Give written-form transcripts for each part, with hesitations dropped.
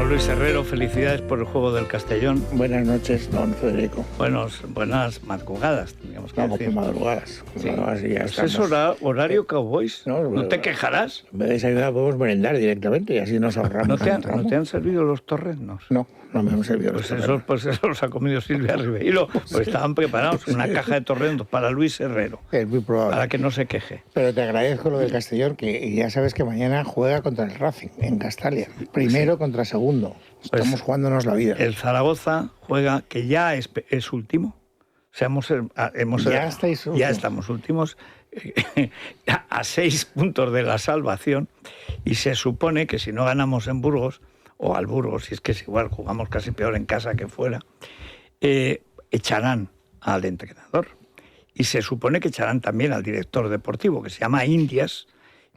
Don Luis Herrero, felicidades por el juego del Castellón. Buenas noches, don Federico. Buenas madrugadas, teníamos que decir. Madrugadas. Sí. Así ya Pues es horario Cowboys. ¿No te quejarás? En vez de desayunar podemos merendar directamente y así nos ahorramos. ¿No te han servido los torreznos? No me han servido los torreznos. Pues eso los ha comido Silvia Ribeiro. Pues estaban preparados una caja de torreznos para Luis Herrero. Es muy probable. Para que no se queje. Pero te agradezco lo del Castellón, que ya sabes que mañana juega contra el Racing, en Castalia. Primero contra segundo. Estamos jugándonos la vida. El Zaragoza juega, que ya es último. O sea, ya estamos últimos a 6 puntos de la salvación, y se supone que si no ganamos en Burgos, o al Burgos, si es que es igual, jugamos casi peor en casa que fuera, echarán al entrenador. Y se supone que echarán también al director deportivo, que se llama Indias,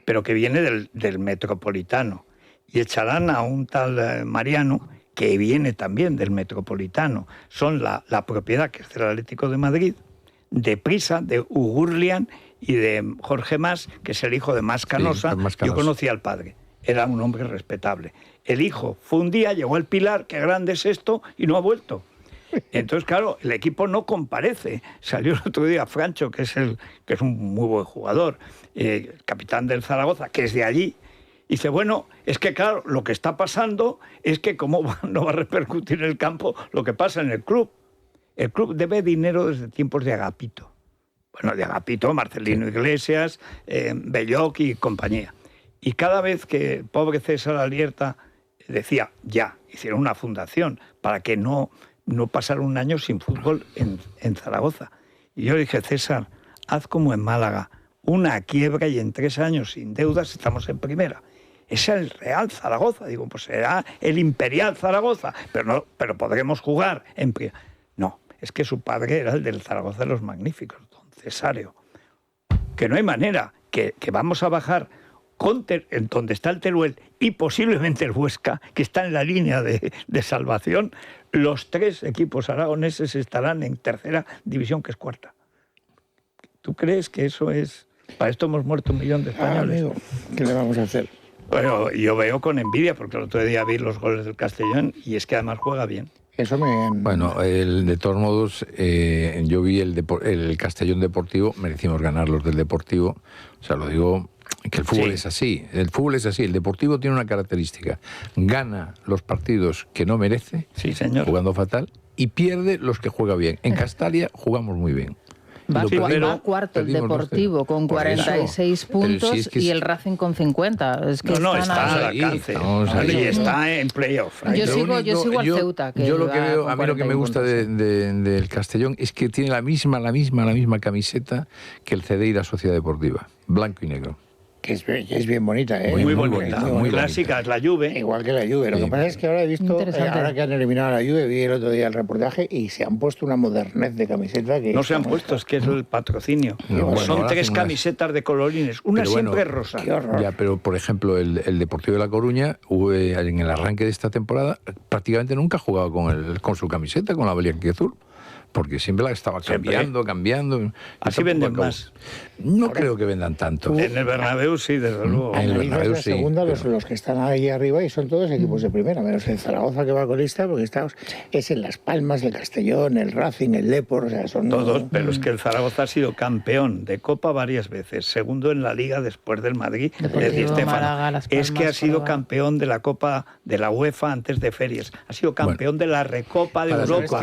pero que viene del Metropolitano. Y echarán a un tal Mariano, que viene también del Metropolitano. Son la propiedad, que es del Atlético de Madrid, de Prisa, de Ugurlian y de Jorge Mas, que es el hijo de Mas Canosa. Sí, yo conocí al padre, era un hombre respetable. El hijo fue un día, llegó al Pilar, qué grande es esto, y no ha vuelto. Entonces, claro, el equipo no comparece. Salió el otro día Francho, que es un muy buen jugador, capitán del Zaragoza, que es de allí. Y dice, bueno, es que claro, lo que está pasando es que cómo no va a repercutir en el campo lo que pasa en el club. El club debe dinero desde tiempos de Agapito. Bueno, de Agapito, Marcelino Iglesias, Belloc y compañía. Y cada vez que el pobre César Alierta decía, ya, hicieron una fundación para que no pasara un año sin fútbol en Zaragoza. Y yo le dije, César, haz como en Málaga, una quiebra y en 3 años sin deudas estamos en primera. Es el Real Zaragoza. Digo, pues será el Imperial Zaragoza, pero podremos jugar en primera. No, es que su padre era el del Zaragoza de los Magníficos, don Cesáreo. Que no hay manera, que vamos a bajar en donde está el Teruel y posiblemente el Huesca, que está en la línea de salvación. Los 3 equipos aragoneses estarán en tercera división, que es cuarta. ¿Tú crees que eso es...? Para esto hemos muerto 1 millón de españoles. Amigo, ¿qué le vamos a hacer? Bueno, yo veo con envidia, porque el otro día vi los goles del Castellón y es que además juega bien. Bueno, de todos modos, yo vi el Castellón Deportivo, merecimos ganar los del Deportivo. O sea, lo digo, que el fútbol es así. El fútbol es así. El Deportivo tiene una característica. Gana los partidos que no merece, jugando fatal, y pierde los que juega bien. En Castalia jugamos muy bien. Va cuarto el Deportivo con 46 puntos y el Racing con 50. Es que está al alcance. Y está en playoff. Yo sigo al Ceuta. Yo lo que veo, a mí lo que me gusta del Castellón es que tiene la misma camiseta que el Cedeira Sociedad Deportiva, blanco y negro. Que es bien bonita, ¿eh? Muy bonita, muy clásica, es la Juve. Igual que la Juve. Lo que pasa es que ahora he visto, ahora que han eliminado a la Juve, vi el otro día el reportaje y se han puesto una modernez de camiseta que... No se han puesto, es que es el patrocinio. Son 3 camisetas de colorines, una siempre rosa. Qué horror. Ya, pero por ejemplo, el Deportivo de La Coruña, en el arranque de esta temporada, prácticamente nunca ha jugado con su camiseta, con la blanquiazul. Porque siempre la estaba cambiando. Así venden más. No creo que vendan tanto. En el Bernabéu sí, desde luego. En el Bernabéu sí. Segunda, los que están ahí arriba y son todos equipos de primera, menos el Zaragoza, que va colista, porque es en Las Palmas, el Castellón, el Racing, el Depor, o sea, son todos. Pero es que el Zaragoza ha sido campeón de Copa varias veces, segundo en la Liga después del Madrid, de Di Stéfano. Es que ha sido campeón de la Copa de la UEFA antes de Ferias. Ha sido campeón de la Recopa de Europa.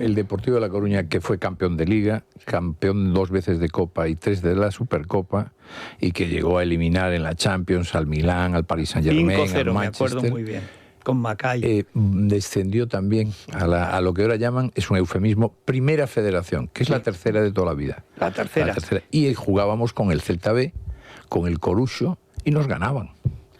El Deportivo de La Coruña, que fue campeón de Liga, campeón 2 veces de Copa y 3 de la Supercopa, y que llegó a eliminar en la Champions al Milán, al Paris Saint-Germain, 5-0, al Manchester. me acuerdo muy bien, con Macay. Descendió también a lo que ahora llaman, es un eufemismo, Primera Federación, que es la tercera de toda la vida. La tercera. Y jugábamos con el Celta B, con el Coruso, y nos ganaban.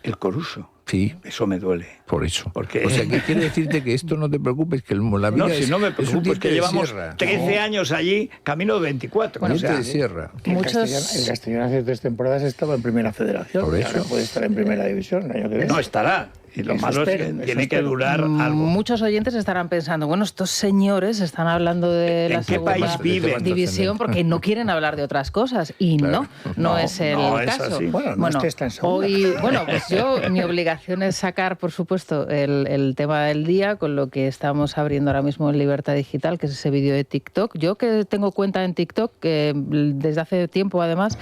¿El Coruso? Sí. Eso me duele. Por eso. Porque... O sea, que quiere decirte que esto no te preocupes, que la vida no me preocupo, es que llevamos 13 años allí, camino de 24. Bueno, de sierra. El Castellón hace 3 temporadas estaba en Primera Federación. Por eso. Ahora puede estar en Primera División el año que viene. No, estará. Y lo malo es que tiene que durar algo. Muchos oyentes estarán pensando, bueno, estos señores están hablando de la segunda división porque no quieren hablar de otras cosas. Y claro, no es el caso. Así. Bueno, no estés tan seguro. Hoy, pues mi obligación es sacar, por supuesto, el tema del día con lo que estamos abriendo ahora mismo en Libertad Digital, que es ese vídeo de TikTok. Yo que tengo cuenta en TikTok, desde hace tiempo además,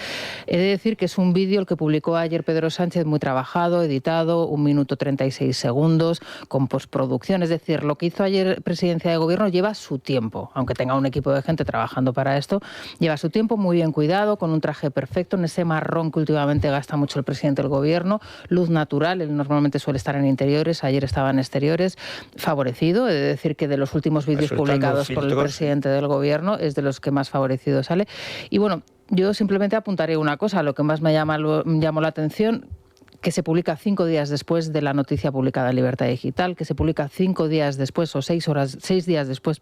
he de decir que es un vídeo el que publicó ayer Pedro Sánchez, muy trabajado, editado, 1 minuto 36 segundos, con postproducción. Es decir, lo que hizo ayer Presidencia de Gobierno lleva su tiempo, aunque tenga un equipo de gente trabajando para esto, lleva su tiempo, muy bien cuidado, con un traje perfecto, en ese marrón que últimamente gasta mucho el presidente del Gobierno, luz natural, él normalmente suele estar en interiores, ayer estaba en exteriores, favorecido. He de decir que de los últimos vídeos publicados por el presidente del Gobierno es de los que más favorecido sale. Y bueno, yo simplemente apuntaré una cosa, lo que más me llamó la atención, que se publica 5 días después de la noticia publicada en Libertad Digital, que se publica 5 días después, o 6 días después,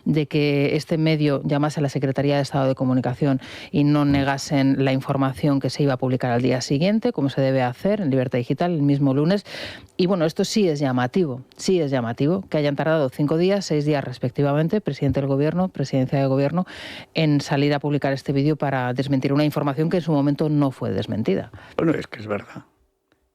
de que este medio llamase a la Secretaría de Estado de Comunicación y no negasen la información que se iba a publicar al día siguiente, como se debe hacer en Libertad Digital el mismo lunes. Y bueno, esto sí es llamativo que hayan tardado 5 días, 6 días respectivamente, presidente del Gobierno, presidencia de Gobierno, en salir a publicar este vídeo para desmentir una información que en su momento no fue desmentida. Bueno, es que es verdad.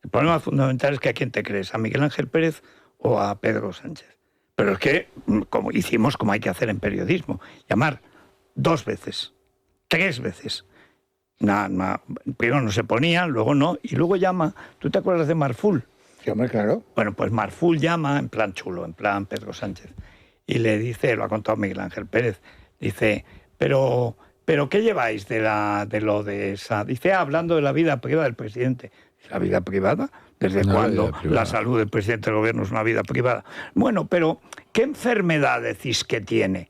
El problema fundamental es que ¿a quién te crees? ¿A Miguel Ángel Pérez o a Pedro Sánchez? Pero es que, como hicimos, como hay que hacer en periodismo, llamar 2 veces, 3 veces. Primero no se ponían, luego no, y luego llama. ¿Tú te acuerdas de Marful? Sí, hombre, claro. Bueno, pues Marful llama en plan chulo, en plan Pedro Sánchez, y le dice, lo ha contado Miguel Ángel Pérez, dice, pero ¿qué lleváis de lo de esa? Dice, hablando de la vida privada del presidente. ¿La vida privada? ¿Desde cuándo la salud del presidente del Gobierno es una vida privada? Bueno, pero ¿qué enfermedad decís que tiene?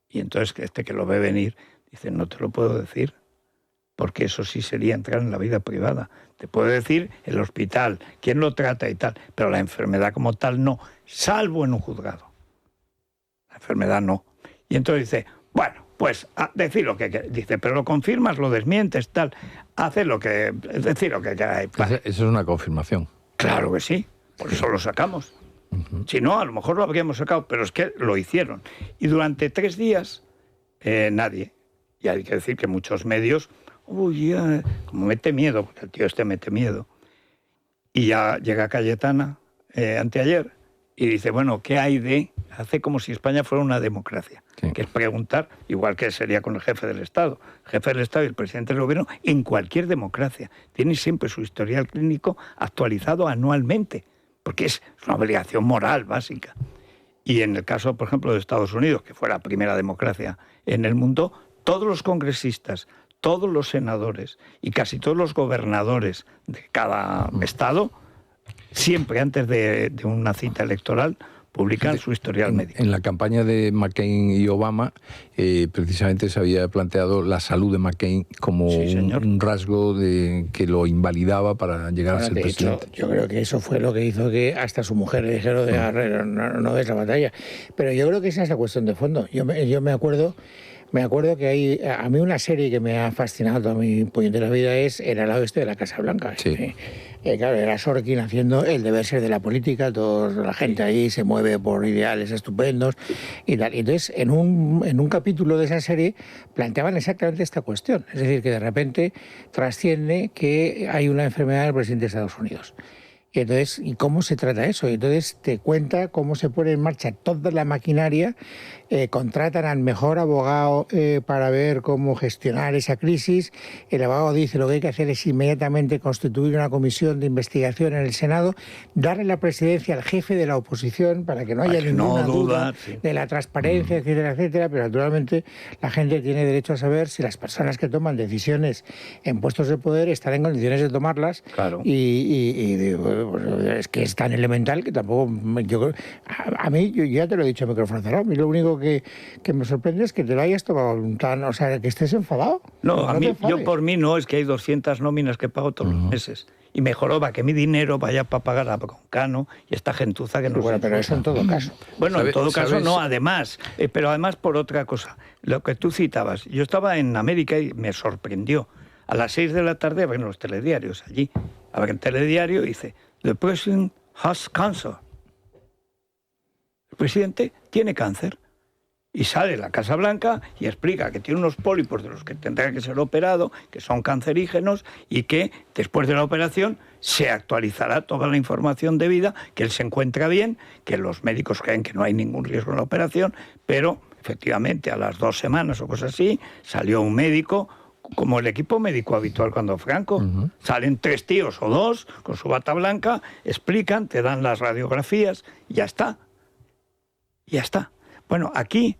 Y entonces que lo ve venir dice, no te lo puedo decir, porque eso sí sería entrar en la vida privada. Te puedo decir el hospital, quién lo trata y tal, pero la enfermedad como tal no, salvo en un juzgado. La enfermedad no. Y entonces dice, bueno, pues decir lo que dice, pero lo confirmas, lo desmientes, tal, decir lo que queráis. Eso es una confirmación. Claro que sí, por eso lo sacamos. Uh-huh. Si no, a lo mejor lo habríamos sacado, pero es que lo hicieron. Y durante 3 días, nadie. Y hay que decir que muchos medios, como mete miedo, porque el tío mete miedo. Y ya llega Cayetana, anteayer, y dice, bueno, ¿qué hay de...? Hace como si España fuera una democracia, sí. Que es preguntar, igual que sería con el jefe del Estado. El jefe del Estado y el presidente del Gobierno, en cualquier democracia, tienen siempre su historial clínico actualizado anualmente, porque es una obligación moral básica. Y en el caso, por ejemplo, de Estados Unidos, que fue la primera democracia en el mundo, todos los congresistas, todos los senadores y casi todos los gobernadores de cada estado, siempre antes de una cita electoral, publican su historial médico. En la campaña de McCain y Obama, precisamente se había planteado la salud de McCain como un rasgo que lo invalidaba para llegar a ser presidente. Hecho, yo creo que eso fue lo que hizo que hasta su mujer le dijeron de no des la batalla. Pero yo creo que esa es la cuestión de fondo. Yo me acuerdo que hay, a mí una serie que me ha fascinado toda mi puñetera vida es El ala oeste de la Casa Blanca. Sí. Claro, era Sorkin haciendo el deber ser de la política, toda la gente ahí se mueve por ideales estupendos y tal. Y entonces, en un capítulo de esa serie planteaban exactamente esta cuestión. Es decir, que de repente trasciende que hay una enfermedad del presidente de Estados Unidos. Y entonces, ¿y cómo se trata eso? Y entonces te cuenta cómo se pone en marcha toda la maquinaria, contratan al mejor abogado para ver cómo gestionar esa crisis. El abogado dice lo que hay que hacer es inmediatamente constituir una comisión de investigación en el Senado, darle la presidencia al jefe de la oposición para que no haya ninguna duda de la transparencia, etcétera, etcétera. Pero naturalmente la gente tiene derecho a saber si las personas que toman decisiones en puestos de poder están en condiciones de tomarlas. Claro. Es que es tan elemental que tampoco... A mí, yo ya te lo he dicho a micrófono cerrado, a mí lo único que me sorprende es que te lo hayas tomado tan... O sea, que estés enfadado. No, a mí, yo por mí no, es que hay 200 nóminas que pago todos los meses. Y mejor va que mi dinero vaya para pagar a Broncano y esta gentuza que no... Bueno, pero eso en todo caso. Bueno, en todo caso no, además. Pero además por otra cosa. Lo que tú citabas. Yo estaba en América y me sorprendió. A las 6 de la tarde, ven los telediarios allí. A ver, el telediario dice... The President has cancer. El presidente tiene cáncer. Y sale la Casa Blanca y explica que tiene unos pólipos de los que tendrá que ser operado, que son cancerígenos, y que después de la operación se actualizará toda la información debida, que él se encuentra bien, que los médicos creen que no hay ningún riesgo en la operación, pero efectivamente a las 2 semanas o cosas así salió un médico, como el equipo médico habitual cuando Franco. Salen 3 tíos o 2 con su bata blanca, explican, te dan las radiografías y ya está. Ya está. Bueno, aquí,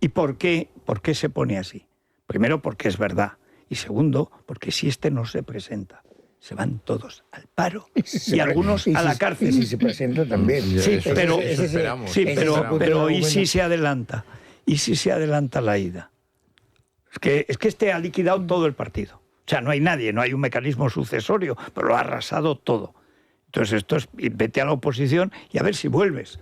¿y por qué se pone así? Primero, porque es verdad. Y segundo, porque si este no se presenta, se van todos al paro y algunos a la cárcel. Y si se presenta también. Sí, pero ¿y si se adelanta? ¿Y si se adelanta la ida? Es que este ha liquidado todo el partido. O sea, no hay nadie, no hay un mecanismo sucesorio, pero lo ha arrasado todo. Entonces esto es, vete a la oposición y a ver si vuelves.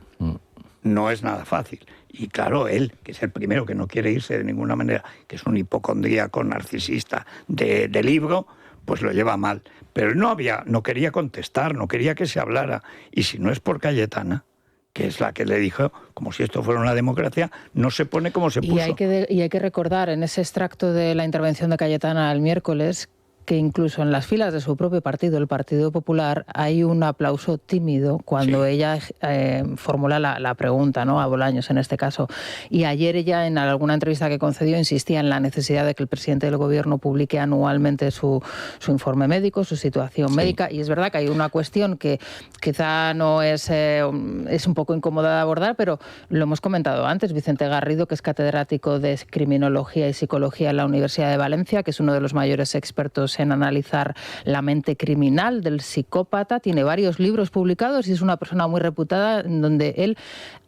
No es nada fácil. Y claro, él, que es el primero que no quiere irse de ninguna manera, que es un hipocondríaco narcisista de libro, pues lo lleva mal. Pero no quería contestar, no quería que se hablara. Y si no es por Cayetana, que es la que le dijo, como si esto fuera una democracia, no se pone como se puso. Y hay que recordar en ese extracto de la intervención de Cayetana el miércoles que incluso en las filas de su propio partido, el Partido Popular, hay un aplauso tímido cuando ella formula la pregunta, ¿no?, a Bolaños en este caso. Y ayer ella, en alguna entrevista que concedió, insistía en la necesidad de que el presidente del Gobierno publique anualmente su informe médico, su situación médica. Y es verdad que hay una cuestión que quizá no es un poco incómoda de abordar, pero lo hemos comentado antes. Vicente Garrido, que es catedrático de Criminología y Psicología en la Universidad de Valencia, que es uno de los mayores expertos en analizar la mente criminal del psicópata, tiene varios libros publicados y es una persona muy reputada en donde él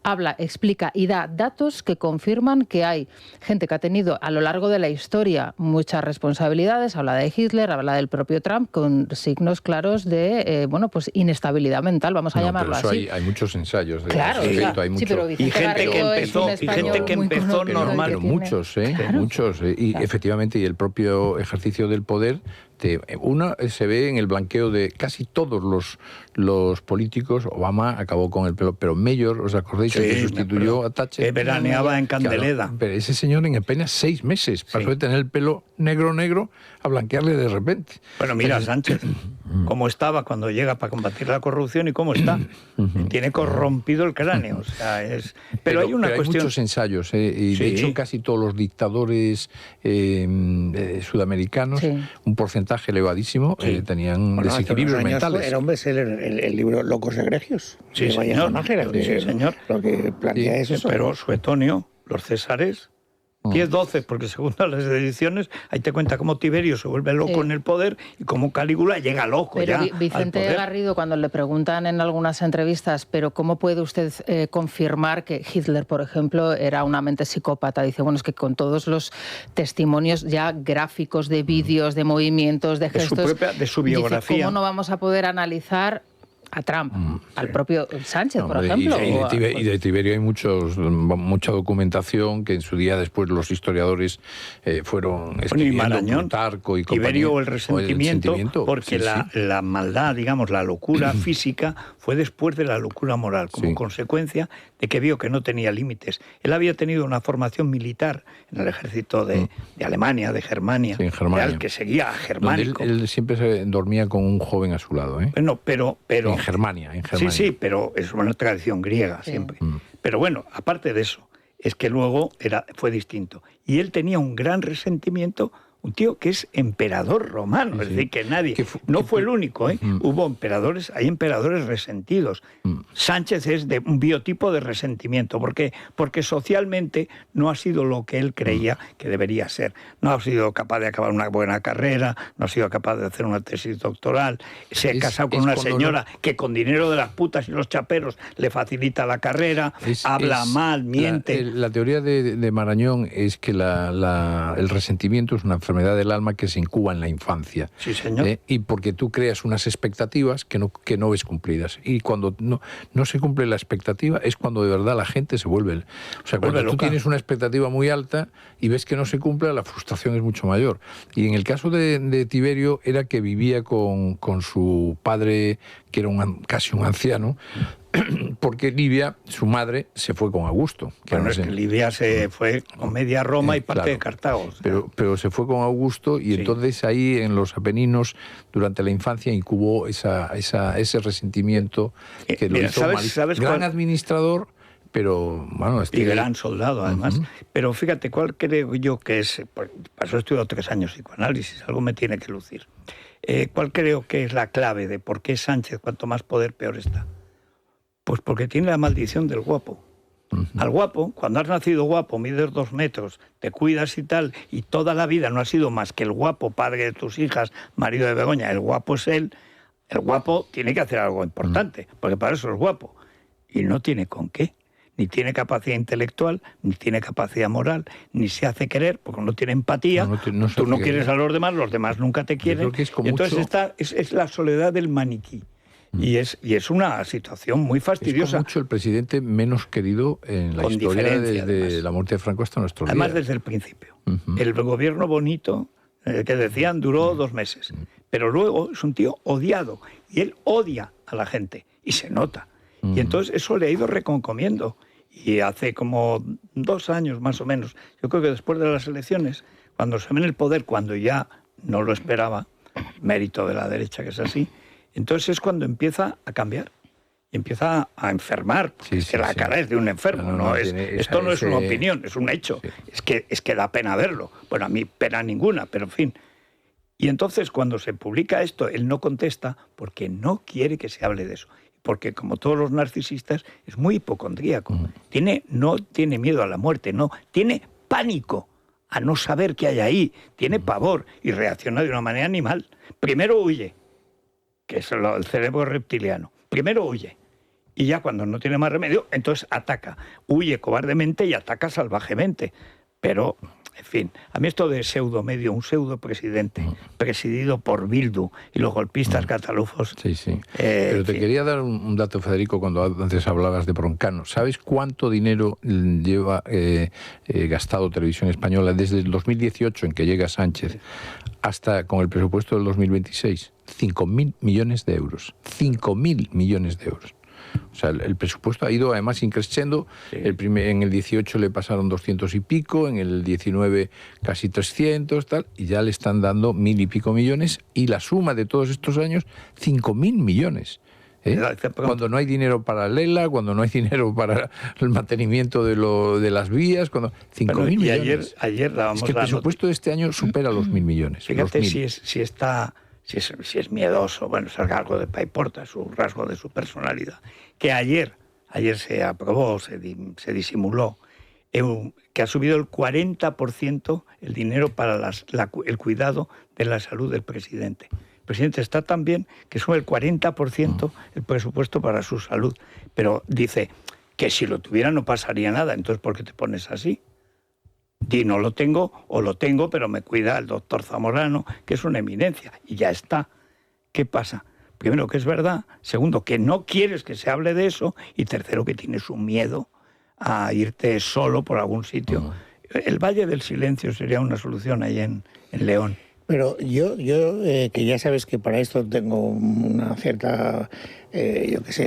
habla, explica y da datos que confirman que hay gente que ha tenido a lo largo de la historia muchas responsabilidades. Habla de Hitler, habla del propio Trump, con signos claros de pues inestabilidad mental, vamos a llamarlo así. Hay muchos ensayos de claro, respecto, hay mucho. Sí, pero y gente que empezó normal. Pero muchos, muchos. Y efectivamente, y el propio ejercicio del poder, uno se ve en el blanqueo de casi todos los políticos. Obama acabó con el pelo, pero Mayor, ¿os acordáis? Que sustituyó a Thatcher. Que veraneaba en Candeleda. Claro, pero ese señor en apenas 6 meses pasó de tener el pelo negro a blanquearle de repente. Bueno, mira, Sánchez, cómo estaba cuando llega para combatir la corrupción y cómo está. Tiene corrompido el cráneo. O sea, pero hay una cuestión. Hay muchos ensayos, y de hecho casi todos los dictadores sudamericanos, un porcentaje elevadísimo, tenían desequilibrios mentales. Era un bestseller el libro Locos Egregios. Sí, señor. Lo que plantea es eso. Pero Suetonio, los Césares, 10-12, porque según las ediciones, ahí te cuenta cómo Tiberio se vuelve loco en el poder y cómo Calígula llega loco. Pero ya Vicente Garrido, cuando le preguntan en algunas entrevistas, pero ¿cómo puede usted confirmar que Hitler, por ejemplo, era una mente psicópata? Dice, bueno, es que con todos los testimonios ya gráficos de vídeos, de movimientos, de gestos... De su biografía. Dice, ¿cómo no vamos a poder analizar a Trump, al propio Sánchez, por ejemplo? Y de Tiberio hay mucha documentación que en su día después los historiadores fueron escribiendo, Plutarco y compañía. Tiberio, el resentimiento, porque la maldad, digamos, la locura física fue después de la locura moral, como consecuencia de que vio que no tenía límites. Él había tenido una formación militar en el ejército de Alemania, de Germania, real, que seguía a Germánico. Él siempre se dormía con un joven a su lado. Bueno, pero en Germania. Sí, pero es una tradición griega siempre. Pero bueno, aparte de eso, es que luego fue distinto. Y él tenía un gran resentimiento, un tío que es emperador romano, es decir, que nadie... No fue el único, Hubo emperadores, hay emperadores resentidos. Sánchez es de un biotipo de resentimiento. ¿Por qué? Porque socialmente no ha sido lo que él creía que debería ser. No ha sido capaz de acabar una buena carrera, no ha sido capaz de hacer una tesis doctoral, se ha casado con una señora que con dinero de las putas y los chaperos le facilita la carrera, habla mal, miente. La teoría de Marañón es que el resentimiento es una enfermedad del alma que se incuba en la infancia. Sí, señor. Y porque tú creas unas expectativas que no ves cumplidas. Y cuando no se cumple la expectativa es cuando de verdad la gente se vuelve... O sea, cuando tú tienes una expectativa muy alta y ves que no se cumple, la frustración es mucho mayor. Y en el caso de Tiberio era que vivía con su padre, que era casi un anciano, porque Livia, su madre, se fue con Augusto. Bueno, es que Livia se fue con media Roma y parte de Cartago. O sea. Pero se fue con Augusto y entonces ahí en los Apeninos, durante la infancia, incubó ese resentimiento que lo hizo mal. Gran administrador, pero bueno... Y gran soldado, además. Pero fíjate, ¿cuál creo yo que es? Para eso he estudiado 3 años psicoanálisis, algo me tiene que lucir. ¿Cuál creo que es la clave de por qué Sánchez, cuanto más poder, peor está? Pues porque tiene la maldición del guapo. Al guapo, cuando has nacido guapo, mides 2 metros, te cuidas y tal, y toda la vida no has sido más que el guapo, padre de tus hijas, marido de Begoña, el guapo es él, el guapo tiene que hacer algo importante, porque para eso es guapo. Y no tiene con qué. Ni tiene capacidad intelectual, ni tiene capacidad moral, ni se hace querer, porque no tiene empatía. Tú no quieres a los demás nunca te quieren. Entonces es la soledad del maniquí. Y es una situación muy fastidiosa. Es mucho el presidente menos querido en la historia desde la muerte de Franco hasta nuestros días. Además, desde el principio. El gobierno bonito, que decían, duró 2 meses. Pero luego es un tío odiado. Y él odia a la gente. Y se nota. Y entonces eso le ha ido reconcomiendo. Y hace como 2 años más o menos, yo creo que después de las elecciones, cuando se ve en el poder, cuando ya no lo esperaba, mérito de la derecha que es así, entonces es cuando empieza a cambiar y empieza a enfermar. La cara es de un enfermo. Esto no es una opinión, es un hecho. Sí. Es que da pena verlo. Bueno, a mí pena ninguna, pero en fin. Y entonces cuando se publica esto, él no contesta porque no quiere que se hable de eso. Porque como todos los narcisistas, es muy hipocondríaco. No tiene miedo a la muerte, no. Tiene pánico a no saber qué hay ahí. Tiene pavor y reacciona de una manera animal. Primero huye, que es el cerebro reptiliano. Primero huye. Y ya cuando no tiene más remedio, entonces ataca. Huye cobardemente y ataca salvajemente. Pero, en fin, a mí esto de pseudo-medio, un pseudo-presidente, presidido por Bildu y los golpistas catalufos... Sí. Pero te quería dar un dato, Federico, cuando antes hablabas de Broncano. ¿Sabes cuánto dinero lleva gastado Televisión Española desde el 2018, en que llega Sánchez, hasta con el presupuesto del 2026? 5.000 millones de euros. 5.000 millones de euros. O sea, el presupuesto ha ido además increciendo. Sí. En el 18 le pasaron 200 y pico, en el 19 casi 300, tal, y ya le están dando 1.000 y pico millones, y la suma de todos estos años, 5.000 millones. Cuando no hay dinero para Lela, cuando no hay dinero para el mantenimiento de las vías, 5.000 millones. Ayer dábamos el presupuesto de este año supera los 1.000 millones. Fíjate si es miedoso, bueno, es algo de Paiporta, es un rasgo de su personalidad, que ayer se aprobó, se disimuló, que ha subido el 40% el dinero para el cuidado de la salud del presidente. El presidente está tan bien que sube el 40% el presupuesto para su salud. Pero dice que si lo tuviera no pasaría nada, entonces ¿por qué te pones así? Di, no lo tengo, o lo tengo, pero me cuida el doctor Zamorano, que es una eminencia, y ya está. ¿Qué pasa? Primero, que es verdad. Segundo, que no quieres que se hable de eso. Y tercero, que tienes un miedo a irte solo por algún sitio. El Valle del Silencio sería una solución ahí en León. Pero yo que ya sabes que para esto tengo una cierta,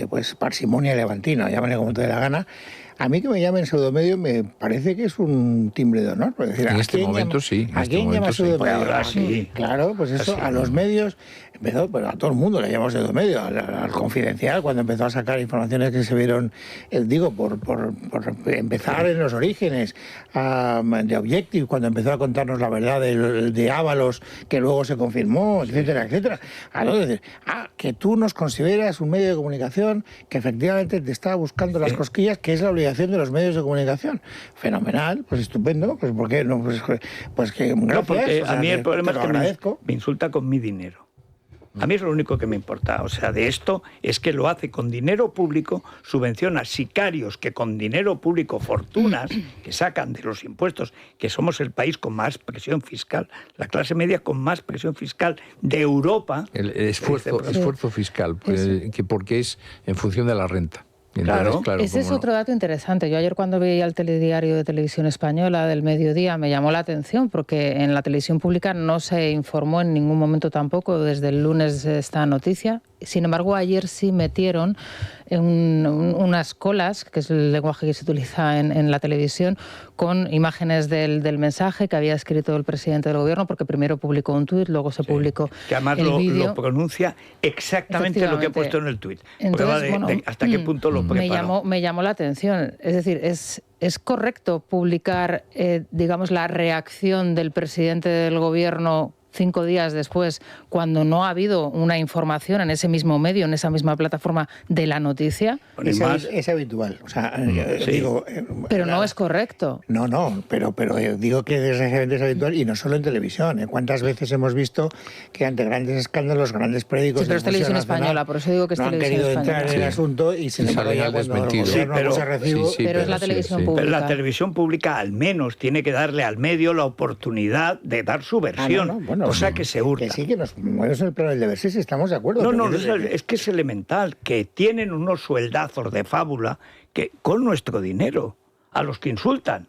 pues parsimonia levantina, llámale como te dé la gana. A mí que me llamen pseudomedio me parece que es un timbre de honor. Es decir, en este momento sí. ¿A quién llama pseudomedio? Ahora sí. Claro, pues eso, a los medios, empezó, pero a todo el mundo le llamamos pseudomedio. Al Confidencial, cuando empezó a sacar informaciones que se vieron, por empezar en los orígenes, de Objective, cuando empezó a contarnos la verdad de Ábalos, que luego se confirmó, etcétera, etcétera. Decir, que tú nos consideras un medio de comunicación que efectivamente te está buscando las cosquillas, que es la obligación de los medios de comunicación. Fenomenal, pues estupendo, pues ¿por qué no? Pues que gracias. No, porque a mí el problema es que me insulta con mi dinero. A mí es lo único que me importa. O sea, de esto es que lo hace con dinero público, subvenciona sicarios que con dinero público, fortunas que sacan de los impuestos, que somos el país con más presión fiscal, la clase media con más presión fiscal de Europa. El esfuerzo fiscal, porque es en función de la renta. Entonces, claro, ese es otro dato interesante. Yo ayer cuando veía el telediario de Televisión Española del mediodía me llamó la atención porque en la televisión pública no se informó en ningún momento tampoco desde el lunes esta noticia. Sin embargo, ayer sí metieron unas colas, que es el lenguaje que se utiliza en la televisión, con imágenes del mensaje que había escrito el presidente del gobierno, porque primero publicó un tuit, luego se publicó que además el vídeo. lo pronuncia exactamente lo que he puesto en el tuit. Entonces, hasta qué punto lo preparó. Me llamó la atención. Es decir, ¿es correcto publicar, digamos, la reacción del presidente del gobierno 5 días después, cuando no ha habido una información en ese mismo medio, en esa misma plataforma de la noticia? Es habitual. O sea, digo, pero no es correcto. No, pero digo que es habitual y no solo en televisión. ¿Cuántas veces hemos visto que ante grandes escándalos, grandes periódicos... Sí, pero es televisión española, por eso digo que es televisión española. No han querido entrar en el asunto y sin embargo ya cuando pero es la televisión pública. Pero la televisión pública al menos tiene que darle al medio la oportunidad de dar su versión. Bueno, o sea que se hurta. Que sí, que nos movemos en el plano del deber ser, si estamos de acuerdo. No, es que es elemental, que tienen unos sueldazos de fábula que con nuestro dinero, a los que insultan.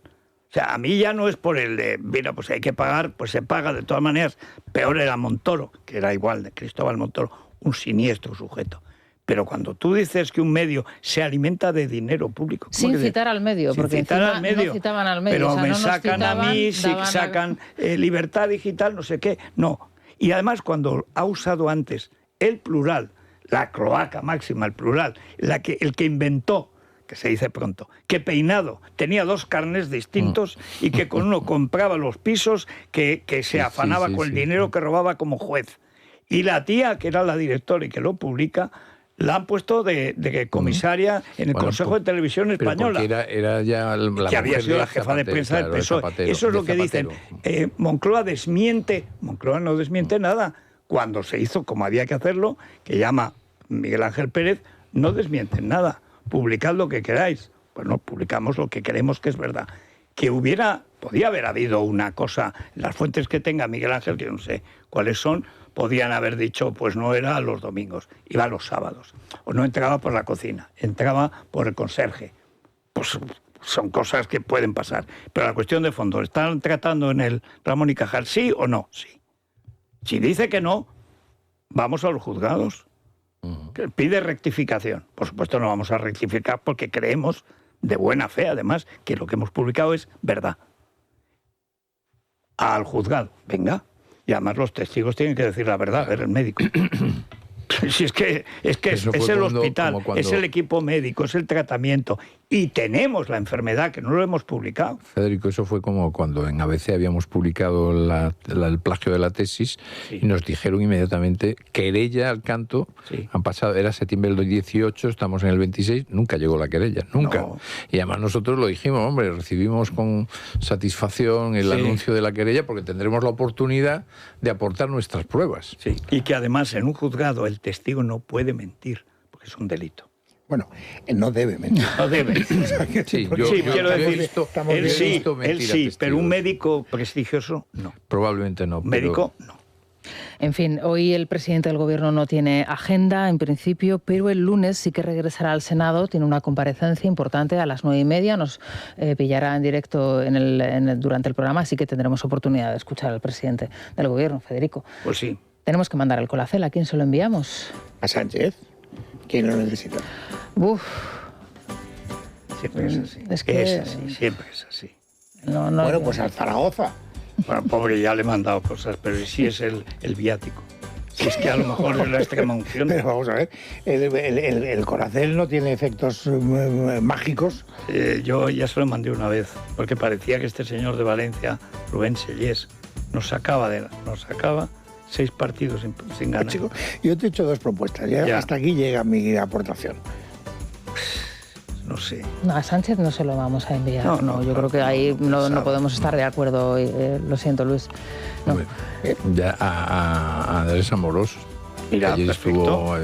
O sea, a mí ya no es por el de, mira, pues hay que pagar, pues se paga de todas maneras. Peor era Montoro, que era igual, de Cristóbal Montoro, un siniestro sujeto. Pero cuando tú dices que un medio se alimenta de dinero público... Sin citar al medio, porque encima no citaban al medio. Pero o sea, me no sacan a mí, sacan libertad digital, no sé qué. No. Y además cuando ha usado antes el plural, la cloaca máxima, el plural, el que inventó, que se dice pronto, que Peinado tenía 2 carnets distintos y que con uno compraba los pisos, que se afanaba con el dinero que robaba como juez. Y la tía, que era la directora y que lo publica... la han puesto de comisaria en el Consejo de Televisión Española. Era ya la que había sido la jefa de prensa del PSOE. Eso es lo que dicen. Moncloa desmiente. Moncloa no desmiente nada. Cuando se hizo como había que hacerlo, que llama Miguel Ángel Pérez, no desmienten nada. Publicad lo que queráis. Pues no, publicamos lo que creemos que es verdad. Que podía haber habido una cosa, las fuentes que tenga Miguel Ángel, que no sé cuáles son, podían haber dicho, pues no era los domingos, iba los sábados. O no entraba por la cocina, entraba por el conserje. Pues son cosas que pueden pasar. Pero la cuestión de fondo, ¿están tratando en el Ramón y Cajal sí o no? Sí. Si dice que no, vamos a los juzgados. Que pide rectificación. Por supuesto no vamos a rectificar porque creemos, de buena fe además, que lo que hemos publicado es verdad. Al juzgado, venga. Y además los testigos tienen que decir la verdad, ver el médico. Si es que es el hospital, es el equipo médico, es el tratamiento. Y tenemos la enfermedad, que no lo hemos publicado. Federico, eso fue como cuando en ABC habíamos publicado el plagio de la tesis y nos dijeron inmediatamente querella al canto. Sí. Han pasado, era septiembre del 18, estamos en el 26, nunca llegó la querella, nunca. No. Y además nosotros lo dijimos, hombre, recibimos con satisfacción el anuncio de la querella porque tendremos la oportunidad de aportar nuestras pruebas. Sí. Y que además en un juzgado el testigo no puede mentir, porque es un delito. Bueno, no debe mentir. No debe. Quiero decir, él sí, pero un médico prestigioso, no. Probablemente no. Médico, no. En fin, hoy el presidente del Gobierno no tiene agenda, en principio, pero el lunes sí que regresará al Senado, tiene una comparecencia importante a las 9:30, nos pillará en directo durante el programa, así que tendremos oportunidad de escuchar al presidente del Gobierno, Federico. Pues sí. Tenemos que mandar el Colacel, ¿a quién se lo enviamos? A Sánchez. ¿Quién lo necesita? Siempre es así. Es así, siempre es así. Bueno, pues al Zaragoza. Bueno, pobre, ya le he mandado cosas, pero sí es el viático. Si es que a lo mejor es la extrema unción. Pero vamos a ver, el Colacel no tiene efectos mágicos. Yo ya se lo mandé una vez, porque parecía que este señor de Valencia, Rubén Sellés, nos sacaba 6 partidos sin ganar. Chico, yo te he hecho 2 propuestas, ya. Hasta aquí llega mi aportación. No sé. No, a Sánchez no se lo vamos a enviar. No, yo creo que ahí no podemos estar de acuerdo. Lo siento, Luis. No. Ya a Andrés Amorós. Mira, Allí perfecto.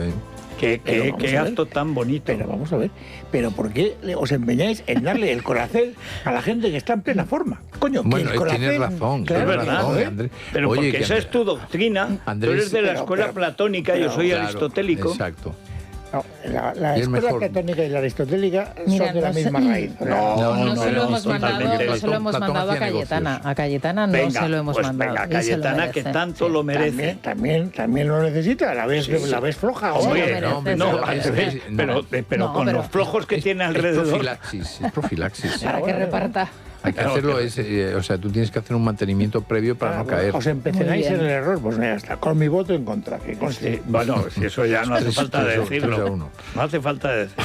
Qué acto tan bonito. Pero vamos a ver, ¿pero por qué os empeñáis en darle el Coracel a la gente que está en plena forma? Coño, bueno, que el Coracel... tienes razón, Claro, tienes razón, ¿eh? Andrés. Pero Oye, porque que esa es tu doctrina. Andrés, tú eres de la pero- escuela pero- platónica, yo soy claro, aristotélico. Exacto. No, la Y es escuela mejor. platónica y la aristotélica Mira, son de la no sé- misma raíz. O sea, No se lo hemos totalmente. mandado, no se lo hemos Platón mandado a hacía Cayetana. negocios. A Cayetana no Venga, se lo hemos pues mandado. venga, y se lo Cayetana, que merece. tanto lo merece. También lo necesita, la ves, Sí. la ves floja. Hombre, Oye, lo merece, no, se lo al merece. revés, pero No, con pero- los flojos que tiene Es alrededor. profilaxis. Para que reparta. Hay que hacerlo, o sea, tú tienes que hacer un mantenimiento previo para no caer. os empecenáis Muy en bien. el error, pues ya está, con mi voto en contra. Que conste. Sí, bueno, si eso ya no hace 3 falta de decirlo. a 1. No hace falta de decirlo.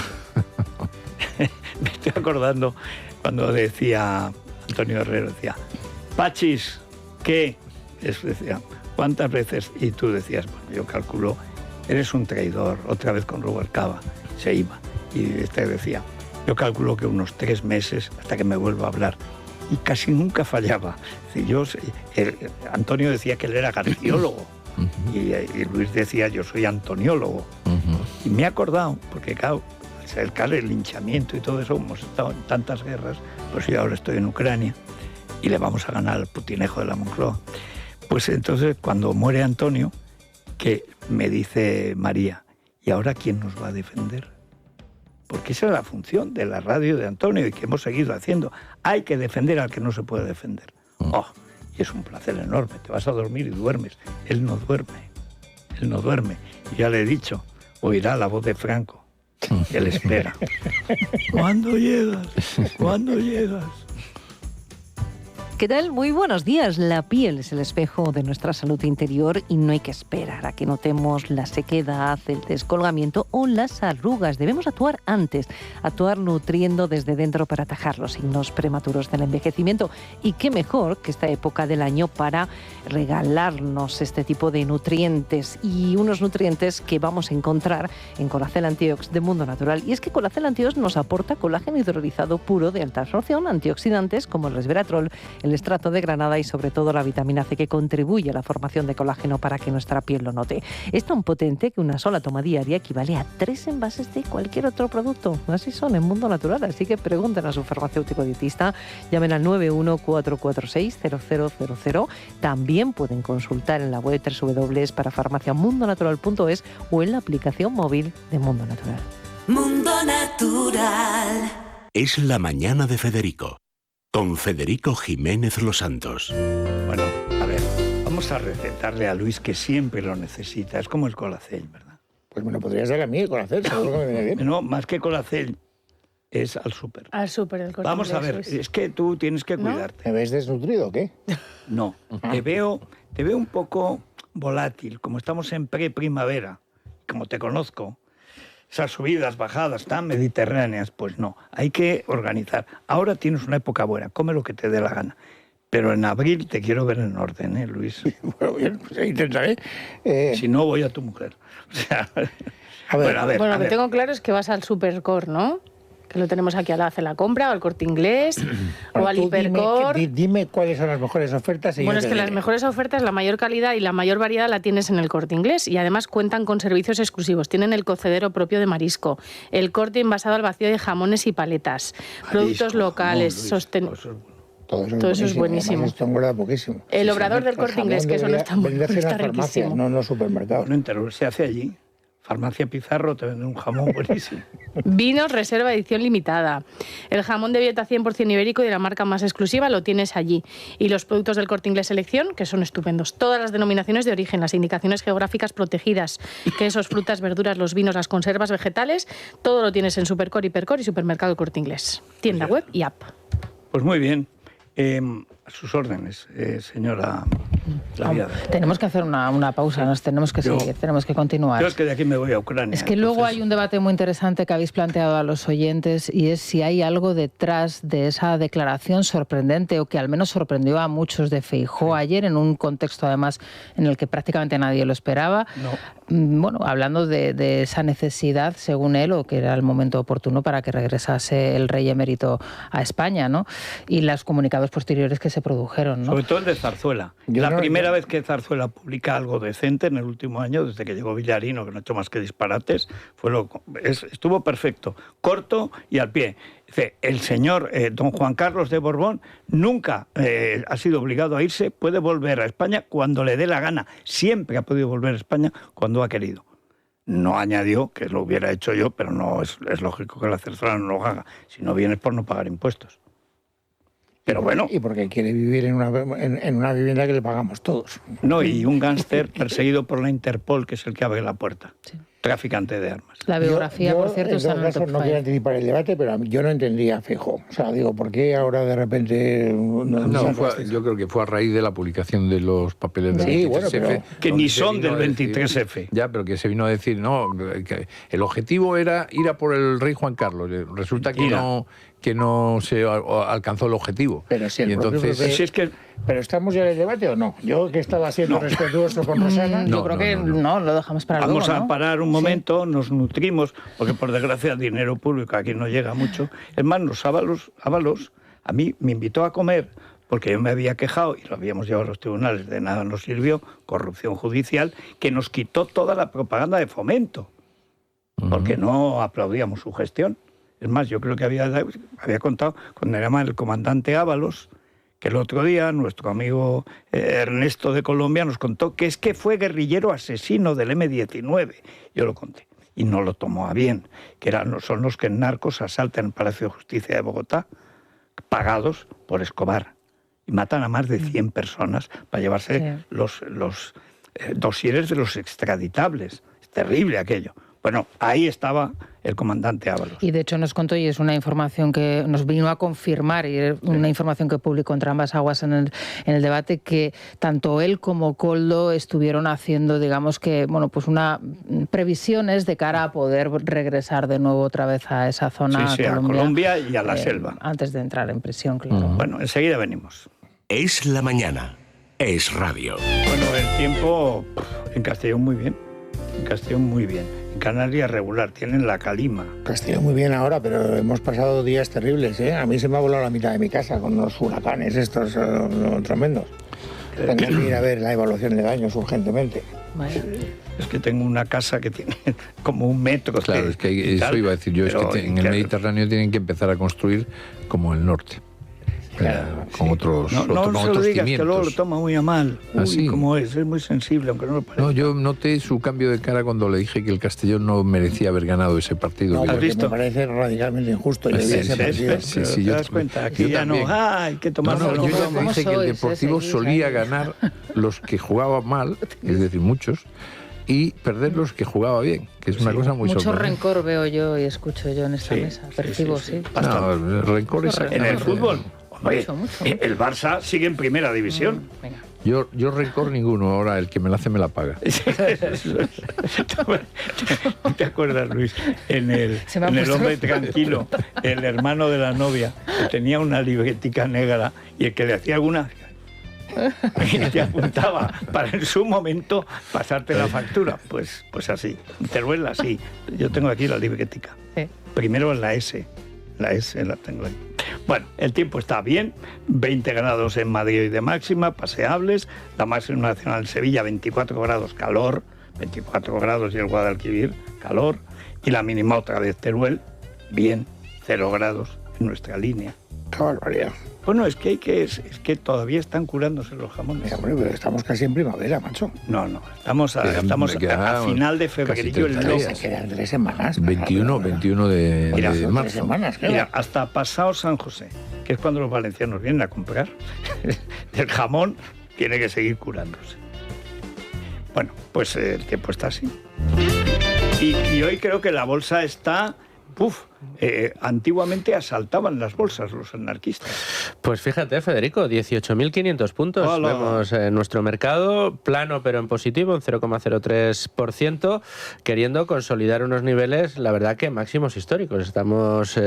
Me estoy acordando cuando decía Antonio Herrero, decía, Pachis, ¿qué? Decía, ¿cuántas veces? Y tú decías, bueno, yo calculo, eres un traidor, otra vez con Rubalcaba, se iba. Y este decía, yo calculo que unos 3 meses hasta que me vuelva a hablar. Y casi nunca fallaba. Es decir, Antonio decía que él era garciólogo. Y Luis decía, yo soy antoniólogo. Y me he acordado, porque claro, al cercar el linchamiento y todo eso, hemos estado en tantas guerras, pues yo ahora estoy en Ucrania y le vamos a ganar al putinejo de la Moncloa. Pues entonces, cuando muere Antonio, que me dice María, ¿y ahora quién nos va a defender? Porque esa es la función de la radio de Antonio y que hemos seguido haciendo. Hay que defender al que no se puede defender. Oh, y es un placer enorme. Te vas a dormir y duermes. Él no duerme. Él no duerme. Y ya le he dicho, oirá la voz de Franco. Él espera. ¿Cuándo llegas? ¿Cuándo llegas? ¿Qué tal? Muy buenos días. La piel es el espejo de nuestra salud interior y no hay que esperar a que notemos la sequedad, el descolgamiento o las arrugas. Debemos actuar antes, actuar nutriendo desde dentro para atajar los signos prematuros del envejecimiento. Y qué mejor que esta época del año para regalarnos este tipo de nutrientes y unos nutrientes que vamos a encontrar en Colacel Antiox de Mundo Natural. Y es que Colacel Antiox nos aporta colágeno hidrolizado puro de alta absorción, antioxidantes como el resveratrol, el estrato de granada y sobre todo la vitamina C que contribuye a la formación de colágeno para que nuestra piel lo note. Es tan potente que una sola toma diaria equivale a 3 envases de cualquier otro producto. Así son en Mundo Natural, así que pregunten a su farmacéutico dietista, llamen al 914460000. También pueden consultar en la web www.parafarmaciamundonatural.es o en la aplicación móvil de Mundo Natural. Mundo Natural. Es la mañana de Federico, con Federico Jiménez Los Santos. Bueno, a ver, vamos a recetarle a Luis que siempre lo necesita. Es como el Colacel, ¿verdad? Pues me lo podrías dar a mí, con hacer, seguro que me viene bien. No, más que Colacel, es al súper. Al súper del Corte Vamos a Inglés, ver, Luis. es que tú tienes que ¿No? cuidarte. ¿Me ves desnutrido o qué? No, te veo un poco volátil, como estamos en pre-primavera, como te conozco. Esas subidas, bajadas tan mediterráneas, pues no, hay que organizar. Ahora tienes una época buena, come lo que te dé la gana. Pero en abril te quiero ver en orden, Luis? Bueno, bien, pues intentaré. Si no, voy a tu mujer. O sea, A ver, Bueno, lo que tengo claro es que vas al Supercor, ¿no? Que lo tenemos aquí al lado, hace la compra, o al Corte Inglés, o al tú Hipercor. Dime cuáles son las mejores ofertas. Y Bueno, yo es te que las diré. mejores ofertas, la mayor calidad y la mayor variedad la tienes en el Corte Inglés y además cuentan con servicios exclusivos. Tienen el cocedero propio de marisco, el corte envasado al vacío de jamones y paletas, productos locales, sostenibles. Todo eso es buenísimo. Además, esto engorda poquísimo. El obrador del Corte jamón Inglés, que eso no está muy debería ser está en las farmacias, riquísimo. no en los supermercados. bueno, entero se hace allí. Farmacia Pizarro te vende un jamón buenísimo. Vinos reserva edición limitada. El jamón de Vieta 100% ibérico y de la marca más exclusiva lo tienes allí. Y los productos del Corte Inglés Selección, que son estupendos. Todas las denominaciones de origen, las indicaciones geográficas protegidas, quesos, frutas, verduras, los vinos, las conservas vegetales, todo lo tienes en Supercor, Hipercor y Supermercado El Corte Inglés. Tienda web y app. Pues muy bien. A sus órdenes, señora Laviada. Tenemos que hacer una pausa, nos tenemos que seguir, tenemos que continuar. Yo es que de aquí me voy a Ucrania. Es que luego entonces, hay un debate muy interesante que habéis planteado a los oyentes y es si hay algo detrás de esa declaración sorprendente o que al menos sorprendió a muchos de Feijóo ayer en un contexto además en el que prácticamente nadie lo esperaba. No. bueno, hablando de esa necesidad, según él, o que era el momento oportuno para que regresase el rey emérito a España, ¿no? Y los comunicados posteriores que se produjeron, ¿no? Sobre todo el de Zarzuela. Primera vez que Zarzuela publica algo decente en el último año, desde que llegó Villarino, que no ha hecho más que disparates, estuvo perfecto, corto y al pie. Dice, el señor don Juan Carlos de Borbón nunca ha sido obligado a irse, puede volver a España cuando le dé la gana. Siempre ha podido volver a España cuando ha querido. No añadió que lo hubiera hecho yo, pero no es lógico que la Zarzuela no lo haga. Si no vienes por no pagar impuestos. Pero bueno. Y porque quiere vivir en una vivienda que le pagamos todos. No, y un gángster perseguido por la Interpol, que es el que abre la puerta. Sí. Traficante de armas. La biografía, por cierto, está en el top 5. No quiero anticipar el debate, pero yo no entendía a Feijóo. O sea, digo, ¿por qué ahora de repente...? Yo creo que fue a raíz de la publicación de los papeles del 23F. Bueno, pero, que ni son del 23F. Ya, pero que se vino a decir, no, que el objetivo era ir a por el rey Juan Carlos. Resulta que no se alcanzó el objetivo. Pero si el entonces, ¿pero estamos ya en el debate o no? Yo que estaba siendo respetuoso con Rosana... Yo creo que no, lo dejamos para luego, Vamos a parar un momento, nos nutrimos, porque por desgracia el dinero público aquí no llega mucho. Es más, los Ábalos, a mí me invitó a comer, porque yo me había quejado, y lo habíamos llevado a los tribunales, de nada nos sirvió, corrupción judicial, que nos quitó toda la propaganda de Fomento, porque no aplaudíamos su gestión. Es más, yo creo que había contado con el comandante Ábalos, que el otro día nuestro amigo Ernesto de Colombia nos contó que es que fue guerrillero asesino del M-19. Yo lo conté. Y no lo tomó a bien, que son los que en narcos asaltan el Palacio de Justicia de Bogotá, pagados por Escobar. Y matan a más de 100 personas para llevarse los dosieres de los extraditables. Es terrible aquello. Bueno, ahí estaba el comandante Ábalos. Y de hecho nos contó, y es una información que nos vino a confirmar, y una información que publicó entre ambas aguas en el debate, que tanto él como Koldo estuvieron haciendo, digamos que, bueno, pues previsiones de cara a poder regresar de nuevo otra vez a esa zona. Sí, a Colombia y a la selva. Antes de entrar en prisión, claro. Bueno, enseguida venimos. Es la mañana. Es radio. Bueno, el tiempo en Castellón muy bien. En Castellón muy bien. En Canarias regular, tienen la calima. Castellón muy bien ahora, pero hemos pasado días terribles, ¿eh? A mí se me ha volado la mitad de mi casa con los huracanes estos tremendos. Tengo que ir a ver la evaluación de daños urgentemente. Es que tengo una casa que tiene como 1 metro. Claro, es que eso iba a decir yo, es que en el Mediterráneo tienen que empezar a construir como el norte. Claro, con otros no se lo digas, cimientos. que luego lo toma muy a mal. Uy, como es muy sensible, aunque no lo parezca. No, yo noté su cambio de cara cuando le dije que el Castellón no merecía haber ganado ese partido. No, porque me parece radicalmente injusto. Sí, ¿te das cuenta? Aquí ya no hay que tomarlo. Yo ya dije que el Deportivo solía ganar los que jugaban mal, es decir, muchos, y perder los que jugaba bien, que es una cosa muy mucho rencor veo yo y escucho yo en esta mesa. Percibo, sí. No, el rencor es en el fútbol. Oye, el Barça sigue en primera división. Yo rencor ninguno, ahora el que me la hace me la paga. ¿Te acuerdas, Luis? En el Hombre Tranquilo, el hermano de la novia que tenía una libretica negra y el que le hacía alguna... y te apuntaba para en su momento pasarte la factura. Pues así. Teruel así. Yo tengo aquí la libretica. Primero en la S. La S la tengo ahí. Bueno, el tiempo está bien, 20 grados en Madrid y de máxima, paseables, la máxima nacional en Sevilla, 24 grados, calor, 24 grados y el Guadalquivir, calor, y la mínima otra vez Teruel, bien, 0 grados en nuestra línea. ¡Qué barbaridad! Bueno, es que todavía están curándose los jamones. Hombre, pero estamos casi en primavera, macho. No, estamos a final de febrero. Se quedan 3 semanas. 21 de marzo. 3 semanas, mira, hasta pasado San José, que es cuando los valencianos vienen a comprar, el jamón tiene que seguir curándose. Bueno, pues el tiempo está así. Y hoy creo que la bolsa está... Antiguamente asaltaban las bolsas los anarquistas. Pues fíjate, Federico, 18.500 puntos. ¡Hola! Vemos en nuestro mercado, plano pero en positivo, un 0,03%, queriendo consolidar unos niveles, la verdad que máximos históricos. Estamos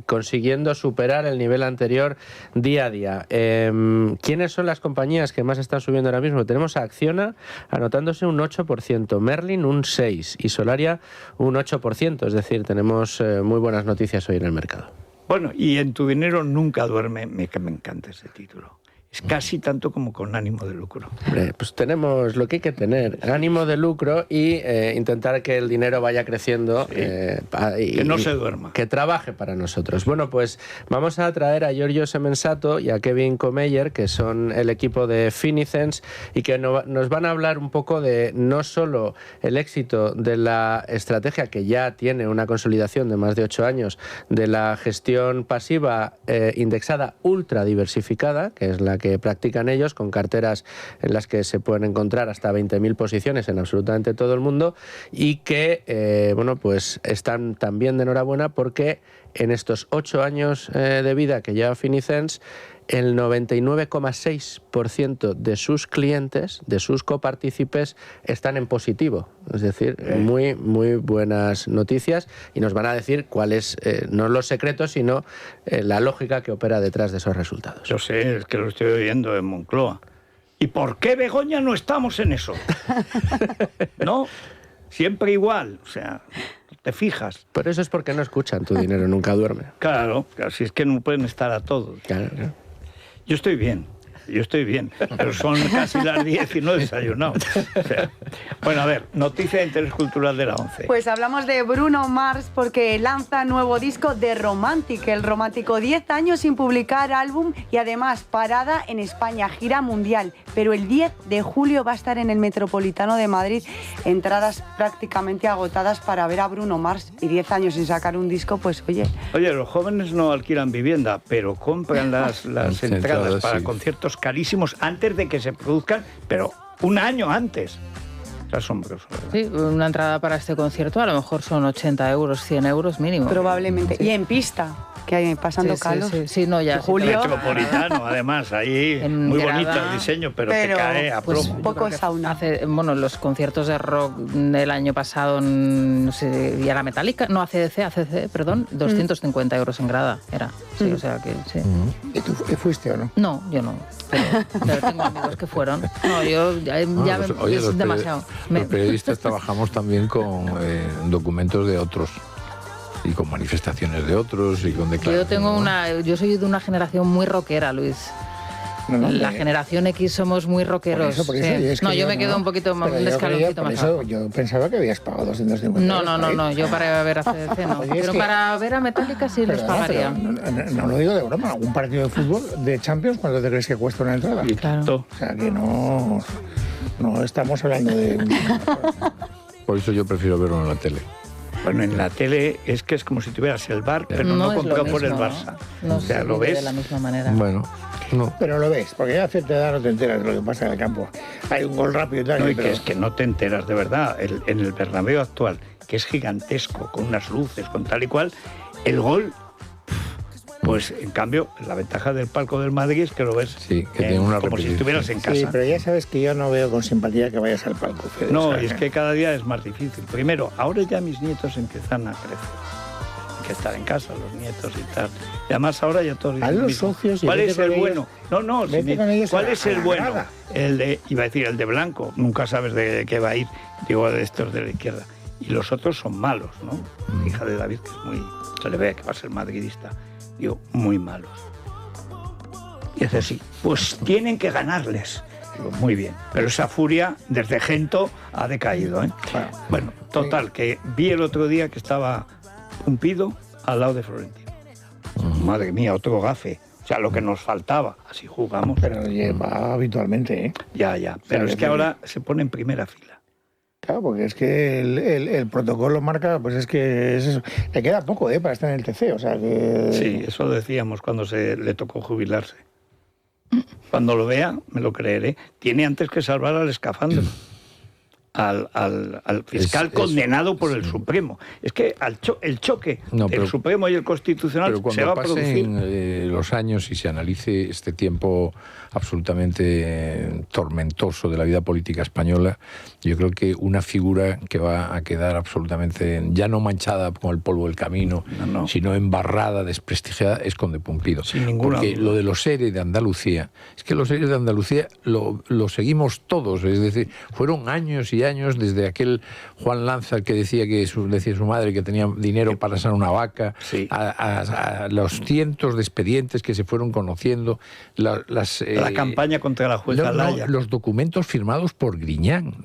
consiguiendo superar el nivel anterior día a día. ¿Quiénes son las compañías que más están subiendo ahora mismo? Tenemos a Acciona anotándose un 8%, Merlin un 6% y Solaria un 8%. Es decir, tenemos muy buenas noticias hoy en el mercado. Bueno, y En tu dinero nunca duerme, me encanta ese título. Es casi tanto como Con ánimo de lucro. Hombre, pues tenemos lo que hay que tener, ánimo de lucro y intentar que el dinero vaya creciendo. Sí. Que no se duerma. Que trabaje para nosotros. Bueno, pues vamos a traer a Giorgio Semensato y a Kevin Comeyer, que son el equipo de Finicens, y que nos van a hablar un poco de no solo el éxito de la estrategia, que ya tiene una consolidación de más de 8 años, de la gestión pasiva indexada ultra diversificada, que es la que practican ellos, con carteras en las que se pueden encontrar hasta 20.000 posiciones en absolutamente todo el mundo, y que, bueno, pues están también de enhorabuena porque en estos 8 años de vida que lleva Finicens, el 99,6% de sus clientes, de sus copartícipes, están en positivo. Es decir, muy, muy buenas noticias, y nos van a decir cuáles, no los secretos, sino la lógica que opera detrás de esos resultados. Yo sé, es que lo estoy oyendo en Moncloa. ¿Y por qué, Begoña, no estamos en eso? ¿No? Siempre igual, o sea, te fijas. Pero eso es porque no escuchan Tu dinero nunca duerme. Claro, si es que no pueden estar a todos. Claro. Yo estoy bien, pero son casi las 10 y no he desayunado. O sea, bueno, a ver, noticia de interés cultural de la 11. Pues hablamos de Bruno Mars porque lanza nuevo disco de Romantic. El romántico 10 años sin publicar álbum y además parada en España, gira mundial. Pero el 10 de julio va a estar en el Metropolitano de Madrid. Entradas prácticamente agotadas para ver a Bruno Mars. Y 10 años sin sacar un disco, pues oye... Oye, los jóvenes no alquilan vivienda, pero compran las entradas para sí. conciertos carísimos antes de que se produzcan, pero un año antes. Es asombroso, ¿verdad? Sí, una entrada para este concierto a lo mejor son 80 euros, 100 euros mínimo. Probablemente. Sí. Y en pista, que hay pasando calor. Sí, no, ya. Julio. Metropolitano, además, ahí muy bonito el diseño, pero te cae a plomo. Pues poco sauna. Bueno, los conciertos de rock del año pasado, no sé, y era Metallica, no, ACDC, perdón, 250 euros en grada era. Sí, o sea que sí. ¿Y tú fuiste o no? No, yo no. Pero tengo amigos que fueron. No, yo es demasiado. Los periodistas trabajamos también con documentos de otros y con manifestaciones de otros y con declaraciones. Yo soy de una generación muy rockera, Luis. La generación X somos muy rockeros. Por eso, sí. No, yo me quedo un poquito más, un escaloncito más abajo. Yo pensaba que habías pagado 250 euros. No, yo para ver a CDC no. Oye, pero para ver a Metallica sí los pagaría. No lo digo de broma. ¿Algún partido de fútbol de Champions cuánto te crees que cuesta una entrada? Claro. O sea que no estamos hablando de... Por eso yo prefiero verlo en la tele. Bueno, en la tele es que es como si tuvieras el bar, pero no comprado por el Barça. No, o sea, lo ves de la misma manera. Bueno, no. Pero lo ves, porque ya a cierta edad no te enteras de lo que pasa en el campo. Hay un gol rápido y tal. No, y que es que no te enteras de verdad. En el Bernabéu actual, que es gigantesco, con unas luces, con tal y cual, el gol... Pues, en cambio, la ventaja del palco del Madrid es que lo ves sí, que tiene una como si estuvieras en casa. Sí, pero ya sabes que yo no veo con simpatía que vayas al palco, Fede. No, y es que cada día es más difícil. Primero, ahora ya mis nietos empiezan a crecer. Hay que estar en casa, los nietos y tal. Y además ahora ya todos dicen... los socios... ¿Cuál es el bueno? No, ¿cuál es el bueno? Iba a decir el de blanco. Nunca sabes de qué va a ir. Digo, de estos de la izquierda. Y los otros son malos, ¿no? Hija de David, que es muy... Se le ve que va a ser madridista. Digo, muy malos. Y es así, pues tienen que ganarles. Digo, muy bien. Pero esa furia desde Gento ha decaído, ¿eh? Bueno, total, que vi el otro día que estaba Pumpido al lado de Florentino. Madre mía, otro gafe. O sea, lo que nos faltaba. Así jugamos. Pero lleva habitualmente, ¿eh? Ya. Pero es que ahora se pone en primera fila. Claro, porque es que el protocolo marca, pues es que es eso. Le queda poco para estar en el TC, o sea que... Sí, eso decíamos cuando le tocó jubilarse. Cuando lo vea, me lo creeré. Tiene antes que salvar al escafandro. al fiscal condenado por el Supremo. Es que el choque del Supremo y el Constitucional se va a producir. Pasen los años y se analice este tiempo absolutamente tormentoso de la vida política española, yo creo que una figura que va a quedar absolutamente, ya no manchada con el polvo del camino, sino embarrada, desprestigiada, es Conde Pumpido. Sin ninguna Porque duda. lo de los ERE de Andalucía, es que los ERE de Andalucía lo seguimos todos, es decir, fueron años y años desde aquel Juan Lanza que decía decía su madre que tenía dinero para asar una vaca, a los cientos de expedientes que se fueron conociendo, la campaña contra la jueza Laya. Los documentos firmados por Griñán,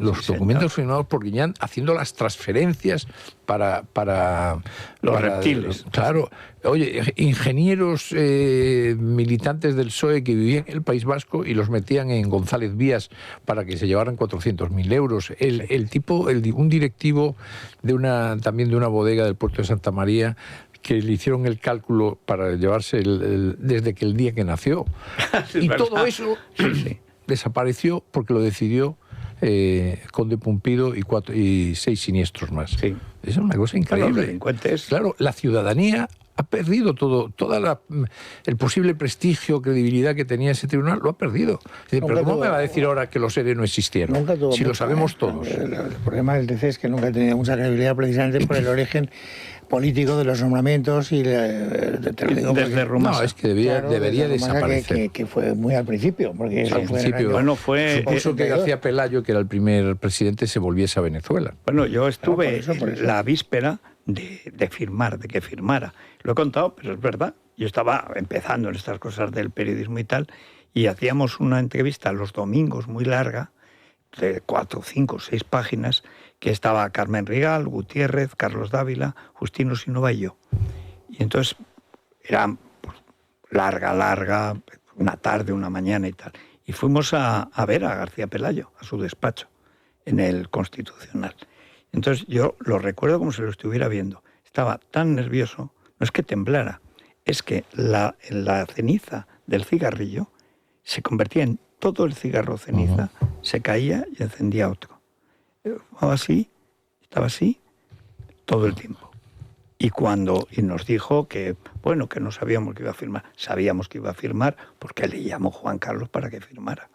firmados por Griñán haciendo las transferencias para los reptiles. Claro. Oye, ingenieros militantes del PSOE que vivían en el País Vasco y los metían en González Vías para que se llevaran 400.000 euros. Un directivo también de una bodega del puerto de Santa María, que le hicieron el cálculo para llevarse desde que el día que nació. Y todo eso desapareció porque lo decidió Conde Pumpido y 6 siniestros más. Sí. Es una cosa increíble. Los delincuentes. Claro, la ciudadanía ha perdido todo el posible prestigio, credibilidad que tenía ese tribunal, lo ha perdido. Pero ¿cómo me va a decir ahora que los ERE no existieron? Si lo sabemos todos. El problema del TC es que nunca ha tenido mucha credibilidad precisamente por el origen político de los nombramientos y desde Rumasa. No, es que debería desaparecer. Que fue muy al principio. Porque al principio, supuso que García Pelayo, que era el primer presidente, se volviese a Venezuela. Bueno, yo estuve la víspera de firmar, de que firmara. Lo he contado, pero es verdad. Yo estaba empezando en estas cosas del periodismo y tal, y hacíamos una entrevista los domingos muy larga, de 4, 5, 6 páginas, que estaba Carmen Rigal, Gutiérrez, Carlos Dávila, Justino Sinova y yo. Y entonces era larga, una tarde, una mañana y tal. Y fuimos a ver a García Pelayo, a su despacho, en el Constitucional. Entonces yo lo recuerdo como si lo estuviera viendo. Estaba tan nervioso, no es que temblara, es que la ceniza del cigarrillo se convertía en todo el cigarro ceniza, se caía y encendía otro. Estaba así todo el tiempo. Y nos dijo que no sabíamos que iba a firmar. Sabíamos que iba a firmar porque le llamó Juan Carlos para que firmara.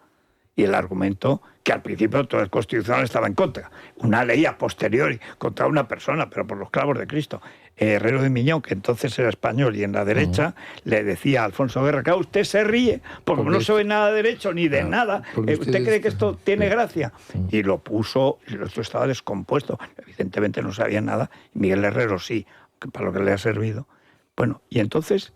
Y el argumento, que al principio todo el Constitucional estaba en contra, una ley a posteriori contra una persona, pero por los clavos de Cristo. Herrero de Miñón, que entonces era español y en la derecha, le decía a Alfonso Guerra, que usted se ríe porque no sabe nada de derecho ni de nada. ¿Usted cree que esto tiene gracia? Y lo puso, y el otro estaba descompuesto. Evidentemente no sabía nada, y Miguel Herrero sí, que para lo que le ha servido. Bueno, y entonces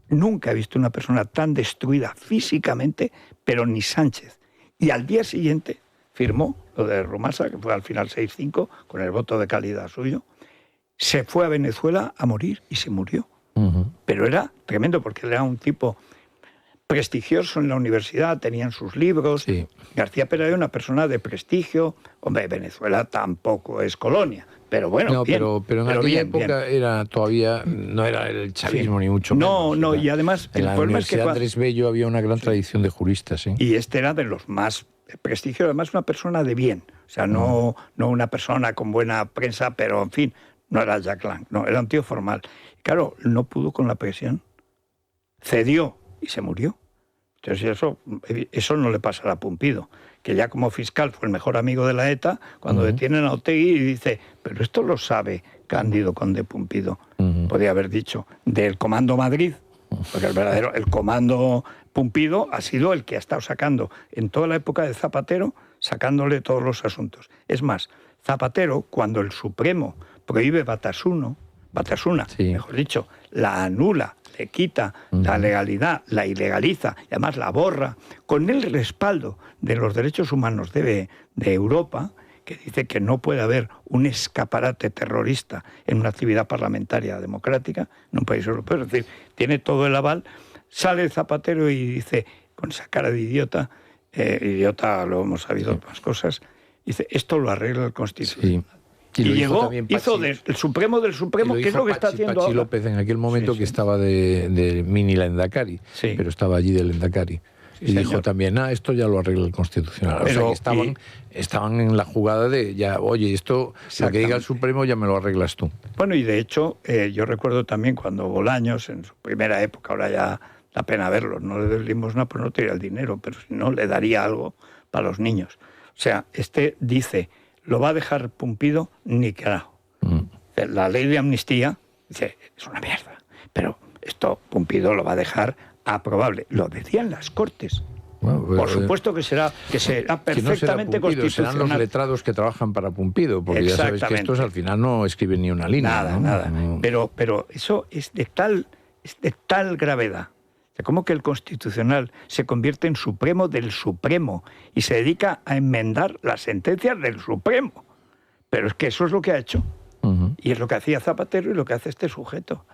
nunca he visto una persona tan destruida físicamente, pero ni Sánchez. Y al día siguiente firmó lo de Rumasa, que fue al final 6-5, con el voto de calidad suyo. Se fue a Venezuela a morir y se murió. Pero era tremendo porque era un tipo prestigioso en la universidad, tenían sus libros. Sí. García Pelayo era una persona de prestigio. Hombre, Venezuela tampoco es colonia. Pero bueno, no, bien, pero en aquella época era todavía no era el chavismo ni mucho menos. No, y además en la Universidad Andrés Bello había una gran tradición de juristas. ¿Sí? Y este era de los más prestigiosos, además una persona de bien. O sea, no una persona con buena prensa, pero en fin, no era Jack Lang, no, era un tío formal. Claro, no pudo con la presión, cedió y se murió. Entonces eso no le pasará a Pumpido, que ya como fiscal fue el mejor amigo de la ETA, cuando detienen a Otegi y dice, pero esto lo sabe Cándido Conde Pumpido. Podría haber dicho, del Comando Madrid, porque el Comando Pumpido ha sido el que ha estado sacando, en toda la época de Zapatero, sacándole todos los asuntos. Es más, Zapatero, cuando el Supremo prohíbe Batasuna, mejor dicho, la anula, le quita la legalidad, la ilegaliza y además la borra, con el respaldo de los derechos humanos de Europa, que dice que no puede haber un escaparate terrorista en una actividad parlamentaria democrática en un país europeo, es decir, tiene todo el aval. Sale Zapatero y dice, con esa cara de idiota, lo hemos sabido más cosas, dice, esto lo arregla el Constitucional. Sí. Y hizo del Supremo, que es lo que está haciendo Pachi López en aquel momento que estaba de mini Lendakari, pero estaba allí de Lendakari. Sí, y dijo señor. también, esto ya lo arregla el Constitucional. Pero, o sea, que estaban en la jugada de, ya, oye, esto, lo que diga el Supremo ya me lo arreglas tú. Bueno, y de hecho, yo recuerdo también cuando Bolaños, en su primera época, ahora ya da pena verlo, no le doy limosna, pues no tira el dinero, pero si no, le daría algo para los niños. O sea, dice, lo va a dejar Pumpido ni carajo. La ley de amnistía, dice, es una mierda, pero esto Pumpido lo va a dejar aprobable. Lo decían las Cortes. Bueno, por supuesto que será perfectamente no Pumpido, constitucional. serán los letrados que trabajan para Pumpido, porque ya sabes que estos al final no escriben ni una línea. Nada. No. Pero eso es de tal gravedad. O sea, ¿cómo que el Constitucional se convierte en Supremo del Supremo y se dedica a enmendar las sentencias del Supremo? Pero es que eso es lo que ha hecho. Y es lo que hacía Zapatero y lo que hace este sujeto.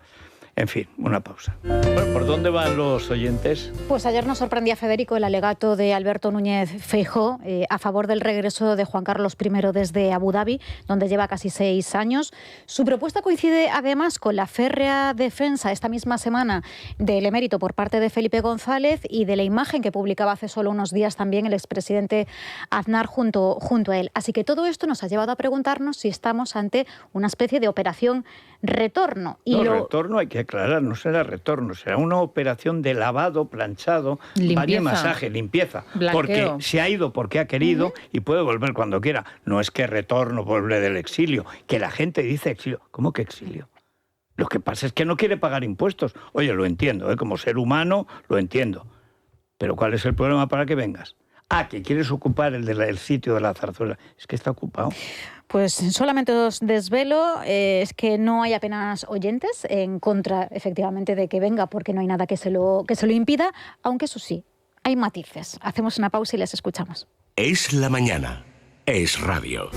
En fin, una pausa. Bueno, ¿por dónde van los oyentes? Pues ayer nos sorprendía, Federico, el alegato de Alberto Núñez Feijóo a favor del regreso de Juan Carlos I desde Abu Dhabi, donde lleva casi 6 años. Su propuesta coincide además con la férrea defensa esta misma semana del emérito por parte de Felipe González y de la imagen que publicaba hace solo unos días también el expresidente Aznar junto a él. Así que todo esto nos ha llevado a preguntarnos si estamos ante una especie de operación retorno. Retorno hay que aclarar, no será retorno, será una operación de lavado, planchado, baño y masaje, limpieza. Blanqueo. Porque se ha ido porque ha querido y puede volver cuando quiera. No es que retorno vuelve del exilio, que la gente dice exilio. ¿Cómo que exilio? Lo que pasa es que no quiere pagar impuestos. Oye, lo entiendo, como ser humano lo entiendo. Pero ¿cuál es el problema para que vengas? Que quieres ocupar el sitio de la zarzuela. Es que está ocupado. Pues solamente os desvelo, es que no hay apenas oyentes en contra, efectivamente, de que venga, porque no hay nada que se lo impida, aunque eso sí, hay matices. Hacemos una pausa y les escuchamos. Es la mañana. Es radio.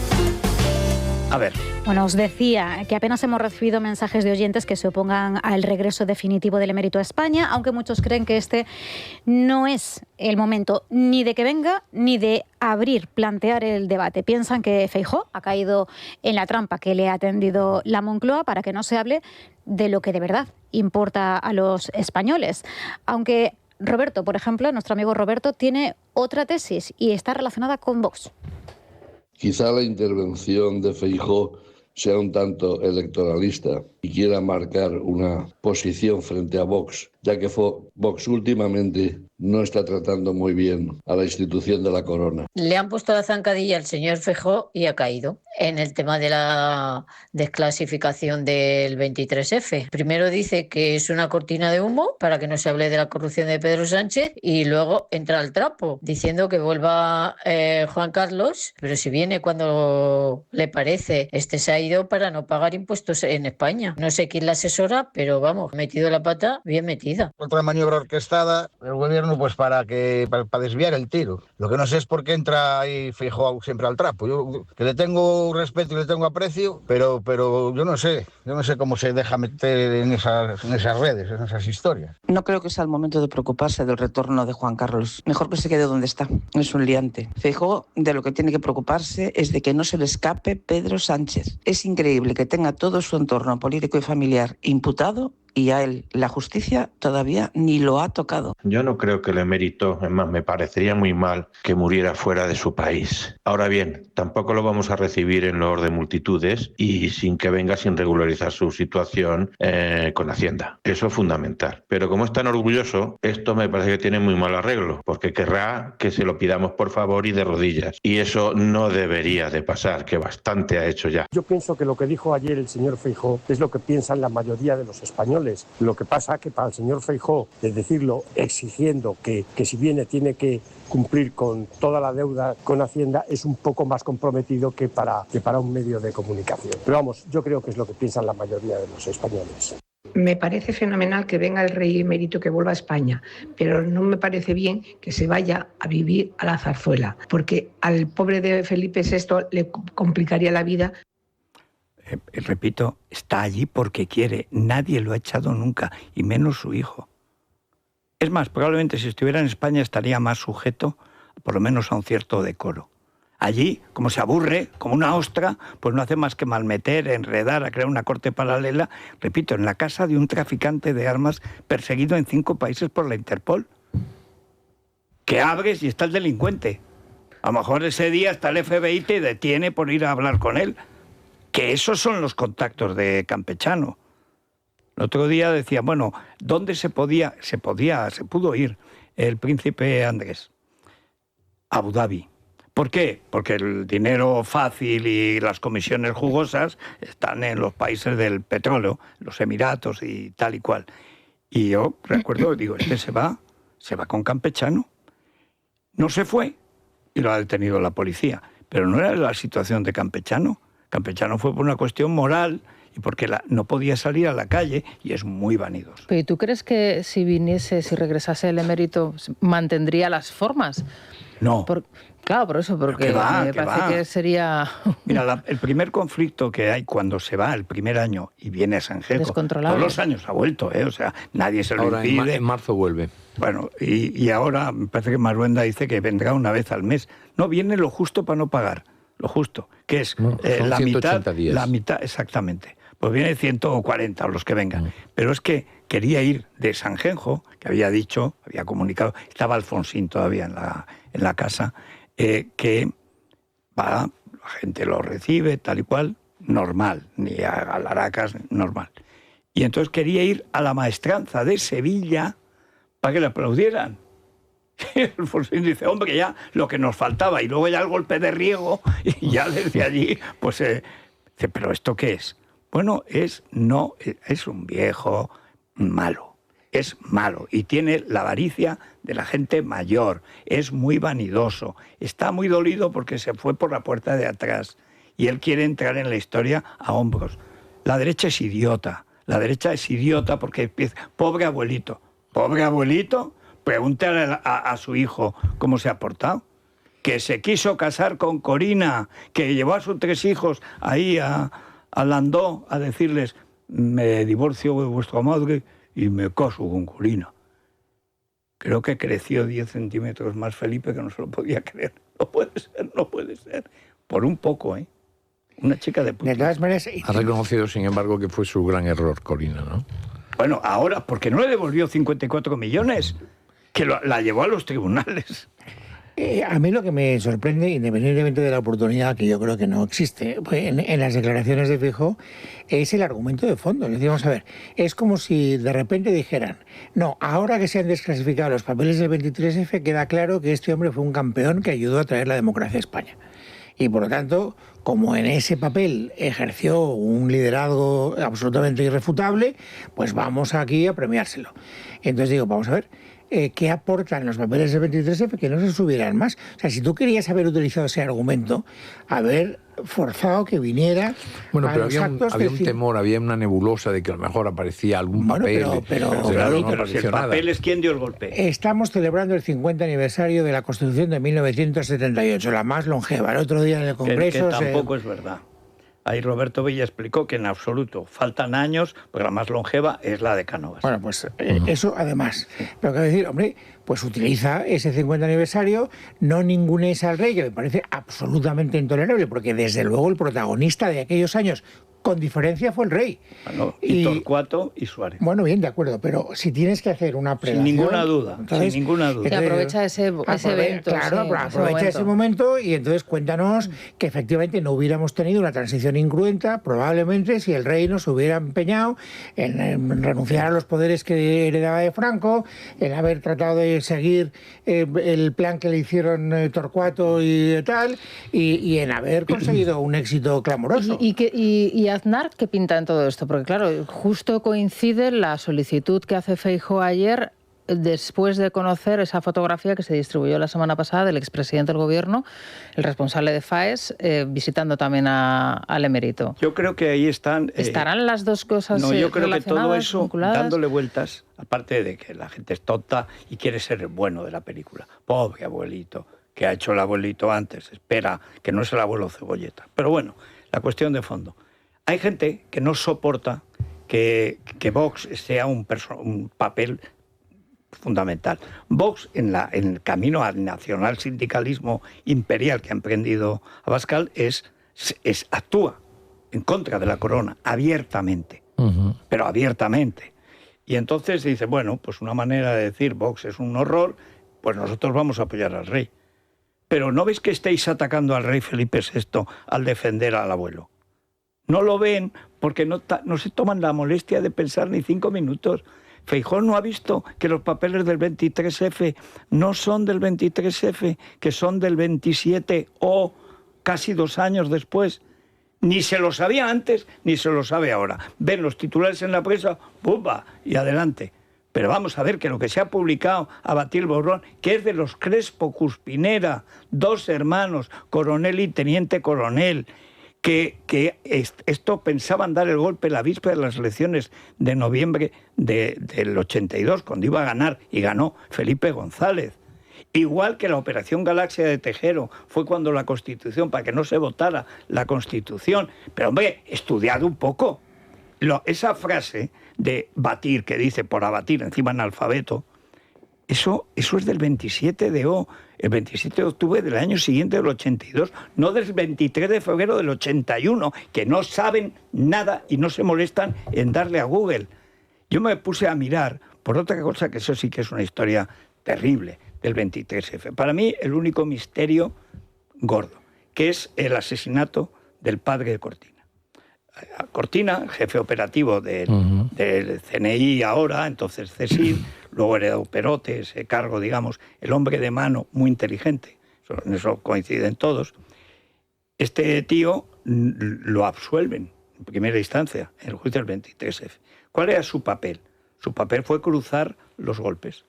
A ver. Bueno, os decía que apenas hemos recibido mensajes de oyentes que se opongan al regreso definitivo del emérito a España, aunque muchos creen que este no es el momento ni de que venga ni de plantear el debate. Piensan que Feijóo ha caído en la trampa que le ha tendido la Moncloa para que no se hable de lo que de verdad importa a los españoles. Aunque Roberto, por ejemplo, nuestro amigo Roberto, tiene otra tesis y está relacionada con Vox. Quizá la intervención de Feijóo sea un tanto electoralista y quiera marcar una posición frente a Vox, ya que Vox últimamente no está tratando muy bien a la institución de la corona. Le han puesto la zancadilla al señor Feijóo y ha caído en el tema de la desclasificación del 23F. Primero dice que es una cortina de humo para que no se hable de la corrupción de Pedro Sánchez y luego entra al trapo diciendo que vuelva Juan Carlos, pero si viene cuando le parece, se ha ido para no pagar impuestos en España. No sé quién la asesora, pero vamos, metido la pata, bien metida. Otra maniobra orquestada del gobierno pues para desviar el tiro. Lo que no sé es por qué entra ahí Feijóo siempre al trapo. Yo que le tengo respeto y le tengo aprecio, pero yo no sé cómo se deja meter en esas redes, en esas historias. No creo que sea el momento de preocuparse del retorno de Juan Carlos. Mejor que se quede donde está. Es un liante. Feijóo de lo que tiene que preocuparse es de que no se le escape Pedro Sánchez. Es increíble que tenga todo su entorno político y familiar imputado y a él la justicia todavía ni lo ha tocado. Yo no creo que el emérito, es más, me parecería muy mal que muriera fuera de su país. Ahora bien, tampoco lo vamos a recibir en loor de multitudes y sin que venga sin regularizar su situación con Hacienda. Eso es fundamental. Pero como es tan orgulloso, esto me parece que tiene muy mal arreglo, porque querrá que se lo pidamos por favor y de rodillas. Y eso no debería de pasar, que bastante ha hecho ya. Yo pienso que lo que dijo ayer el señor Feijóo es lo que piensan la mayoría de los españoles. Lo que pasa es que para el señor Feijóo, de decirlo exigiendo que si viene tiene que cumplir con toda la deuda con Hacienda, es un poco más comprometido que para un medio de comunicación. Pero vamos, yo creo que es lo que piensan la mayoría de los españoles. Me parece fenomenal que venga el rey emérito, que vuelva a España, pero no me parece bien que se vaya a vivir a la zarzuela, porque al pobre de Felipe VI le complicaría la vida. Repito, está allí porque quiere. Nadie lo ha echado nunca, y menos su hijo. Es más, probablemente si estuviera en España estaría más sujeto, por lo menos a un cierto decoro. Allí, como se aburre, como una ostra, pues no hace más que malmeter, enredar, a crear una corte paralela, repito, en la casa de un traficante de armas perseguido en 5 países por la Interpol. que abres y está el delincuente. A lo mejor ese día hasta el FBI te detiene por ir a hablar con él. Que esos son los contactos de Campechano. El otro día decía, bueno, ¿dónde se pudo ir el príncipe Andrés? Abu Dhabi. ¿Por qué? Porque el dinero fácil y las comisiones jugosas están en los países del petróleo, los Emiratos y tal y cual. Y yo recuerdo, digo, se va con Campechano. No se fue y lo ha detenido la policía. Pero no era la situación de Campechano. Campechano fue por una cuestión moral y porque no podía salir a la calle y es muy vanidoso. ¿Pero tú crees que si regresase el emérito, mantendría las formas? No. Claro, por eso, porque me parece que sería... Mira, el primer conflicto que hay cuando se va el primer año y viene a Sangenjo, descontrolable. todos los años ha vuelto, o sea, nadie se lo impide. Ahora en marzo vuelve. Bueno, y ahora me parece que Maruenda dice que vendrá una vez al mes. No, viene lo justo para no pagar, lo justo, que es la 180 días. La mitad, exactamente. Pues viene 140 los que vengan. Pero es que quería ir de Sangenjo, que había comunicado, estaba Alfonsín todavía en la casa, que va, la gente lo recibe, tal y cual, normal, ni a galaracas, normal. Y entonces quería ir a la maestranza de Sevilla para que le aplaudieran. Y Alfonsín dice, hombre, ya lo que nos faltaba, y luego ya el golpe de riego, y ya desde allí, pues, dice, ¿pero esto qué es? Bueno, es un viejo malo. Es malo y tiene la avaricia de la gente mayor, es muy vanidoso, está muy dolido porque se fue por la puerta de atrás y él quiere entrar en la historia a hombros. La derecha es idiota porque empieza, pobre abuelito, pregúntale a su hijo cómo se ha portado, que se quiso casar con Corina, que llevó a sus 3 hijos ahí a Landó a decirles, me divorcio de vuestra madre y me caso con Corina. Creo que creció 10 centímetros más Felipe, que no se lo podía creer. No puede ser. Por un poco, ¿eh? Una chica de puta. De todas maneras... Ha reconocido, sin embargo, que fue su gran error, Corina, ¿no? Bueno, ahora, porque no le devolvió 54 millones, que la llevó a los tribunales. A mí lo que me sorprende, independientemente de la oportunidad, que yo creo que no existe, en las declaraciones de Feijóo, es el argumento de fondo. Es decir, vamos a ver, es como si de repente dijeran, no, ahora que se han desclasificado los papeles del 23F, queda claro que este hombre fue un campeón que ayudó a traer la democracia a España. Y por lo tanto, como en ese papel ejerció un liderazgo absolutamente irrefutable, pues vamos aquí a premiárselo. Entonces digo, vamos a ver, ¿qué aportan los papeles del 23F que no se subieran más? O sea, si tú querías haber utilizado ese argumento, haber forzado que viniera. Bueno, pero había un temor, había una nebulosa de que a lo mejor aparecía algún papel. Pero si el papel es quién dio el golpe. Estamos celebrando el 50 aniversario de la Constitución de 1978, la más longeva. El otro día en el Congreso... Que tampoco es verdad. Ahí Roberto Villa explicó que en absoluto faltan años, porque la más longeva es la de Cánovas. Bueno, pues eso además. Pero quiero decir, hombre, pues utiliza ese 50 aniversario, no ningunees al rey, que me parece absolutamente intolerable, porque desde luego el protagonista de aquellos años, con diferencia, fue el rey. Bueno, y Torcuato y Suárez. Bueno, bien, de acuerdo, pero si tienes que hacer una prelación... Sin ninguna duda, entonces, sin ninguna duda. Que aprovecha ese evento. Claro, sí, aprovecha ese momento y entonces cuéntanos que efectivamente no hubiéramos tenido una transición incruenta, probablemente, si el rey nos hubiera empeñado en renunciar a los poderes que heredaba de Franco, en haber tratado de seguir el plan que le hicieron Torcuato y tal, y en haber conseguido un éxito clamoroso. ¿Y Aznar qué pinta en todo esto? Porque claro, justo coincide la solicitud que hace Feijóo ayer después de conocer esa fotografía que se distribuyó la semana pasada del expresidente del gobierno, el responsable de FAES, visitando también al emérito. Yo creo que ahí están... ¿Estarán las dos cosas No, yo creo que todo eso, vinculadas? dándole vueltas, aparte de que la gente es tonta y quiere ser el bueno de la película. Pobre abuelito, que ha hecho el abuelito antes, espera, que no es el abuelo Cebolleta. Pero bueno, la cuestión de fondo. Hay gente que no soporta que Vox sea un papel fundamental. Vox, en el camino al nacional sindicalismo imperial que ha emprendido Abascal, actúa en contra de la corona, abiertamente, pero abiertamente. Y entonces dice, bueno, pues una manera de decir Vox es un horror, pues nosotros vamos a apoyar al rey. Pero ¿no veis que estáis atacando al rey Felipe VI al defender al abuelo? No lo ven porque no se toman la molestia de pensar ni 5 minutos. Feijóo no ha visto que los papeles del 23F no son del 23F, que son del 27 o casi 2 años después. Ni se lo sabía antes, ni se lo sabe ahora. Ven los titulares en la prensa, ¡pumba! Y adelante. Pero vamos a ver que lo que se ha publicado a batir el borrón, que es de los Crespo Cuspinera, 2 hermanos, coronel y teniente coronel, que esto pensaban dar el golpe la víspera de las elecciones de noviembre del 82, cuando iba a ganar, y ganó Felipe González. Igual que la Operación Galaxia de Tejero, fue cuando la Constitución, para que no se votara la Constitución. Pero hombre, estudiad un poco. Esa frase de batir, que dice por abatir, encima analfabeto, eso es del 27 de el 27 de octubre del año siguiente, del 82, no del 23 de febrero del 81, que no saben nada y no se molestan en darle a Google. Yo me puse a mirar por otra cosa, que eso sí que es una historia terrible, del 23F. Para mí, el único misterio gordo, que es el asesinato del padre de Cortina. Cortina, jefe operativo del CNI ahora, entonces CSIC, luego heredó Perote, ese cargo, digamos, el hombre de mano muy inteligente, en eso coinciden todos. Este tío lo absuelven en primera instancia, en el juicio del 23F. ¿Cuál era su papel? Su papel fue cruzar los golpes.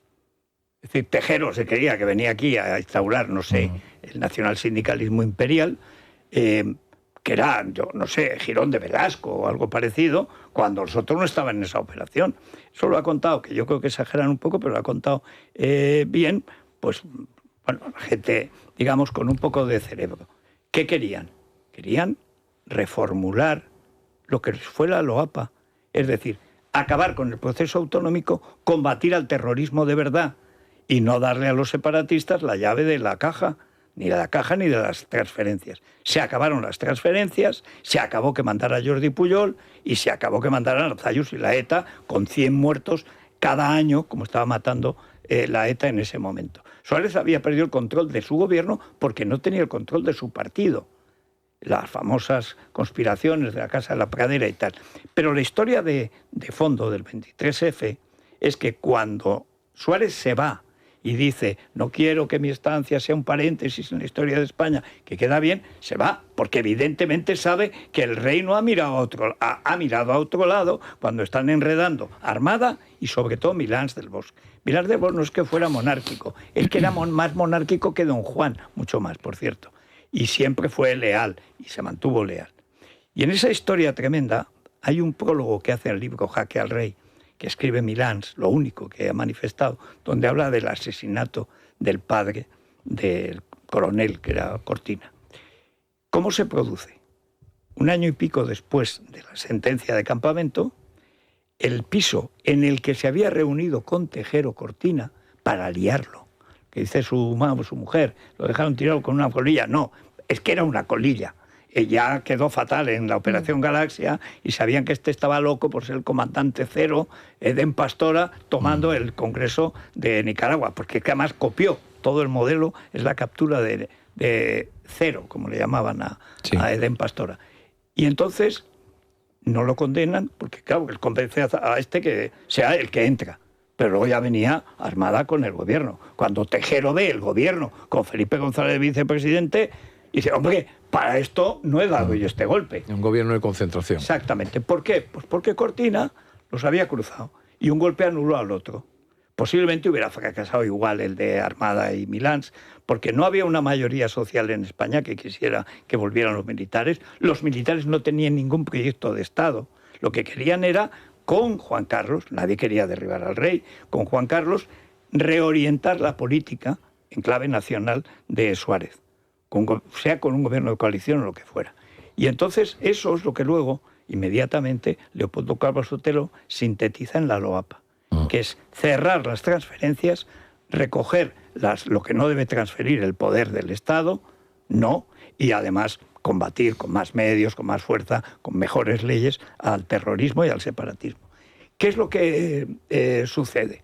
Es decir, Tejero se creía que venía aquí a instaurar, no sé, el nacionalsindicalismo imperial, que era, yo no sé, Girón de Velasco o algo parecido, cuando nosotros no estaban en esa operación. Eso lo ha contado, que yo creo que exageran un poco, pero lo ha contado bien, pues, bueno, gente, digamos, con un poco de cerebro. ¿Qué querían? Querían reformular lo que fue la LOAPA, es decir, acabar con el proceso autonómico, combatir al terrorismo de verdad y no darle a los separatistas la llave de la caja, ni de la caja ni de las transferencias. Se acabaron las transferencias, se acabó que mandara Jordi Pujol y se acabó que mandaran a Arzallus y la ETA con 100 muertos cada año, como estaba matando la ETA en ese momento. Suárez había perdido el control de su gobierno porque no tenía el control de su partido. Las famosas conspiraciones de la Casa de la Pradera y tal. Pero la historia de fondo del 23F es que cuando Suárez se va y dice, no quiero que mi estancia sea un paréntesis en la historia de España, que queda bien, se va, porque evidentemente sabe que el rey no ha mirado a otro lado cuando están enredando Armada y sobre todo Milans del Bosch. Milans del Bosch no es que fuera monárquico, es que era más monárquico que Don Juan, mucho más, por cierto, y siempre fue leal, y se mantuvo leal. Y en esa historia tremenda hay un prólogo que hace el libro Jaque al Rey, que escribe Milans, lo único que ha manifestado, donde habla del asesinato del padre del coronel, que era Cortina. ¿Cómo se produce? 1 año y pico después de la sentencia de campamento, el piso en el que se había reunido con Tejero Cortina para liarlo, que dice su mujer, lo dejaron tirado con una colilla. No, es que era una colilla. Ya quedó fatal en la Operación Galaxia y sabían que este estaba loco por ser el comandante cero, Edén Pastora, tomando el Congreso de Nicaragua, porque es que además copió todo el modelo, es la captura de cero, como le llamaban a Edén Pastora. Y entonces no lo condenan, porque claro, él convence a este que sea el que entra. Pero luego ya venía Armada con el gobierno. Cuando Tejero ve el gobierno con Felipe González de vicepresidente, dice, hombre, para esto no he dado yo este golpe. Un gobierno de concentración. Exactamente. ¿Por qué? Pues porque Cortina los había cruzado y un golpe anuló al otro. Posiblemente hubiera fracasado igual el de Armada y Milans, porque no había una mayoría social en España que quisiera que volvieran los militares. Los militares no tenían ningún proyecto de Estado. Lo que querían era, con Juan Carlos, nadie quería derribar al rey, con Juan Carlos, reorientar la política en clave nacional de Suárez, sea con un gobierno de coalición o lo que fuera. Y entonces eso es lo que luego, inmediatamente, Leopoldo Calvo Sotelo sintetiza en la LOAPA, que es cerrar las transferencias, recoger lo que no debe transferir el poder del Estado, no, y además combatir con más medios, con más fuerza, con mejores leyes al terrorismo y al separatismo. ¿Qué es lo que sucede?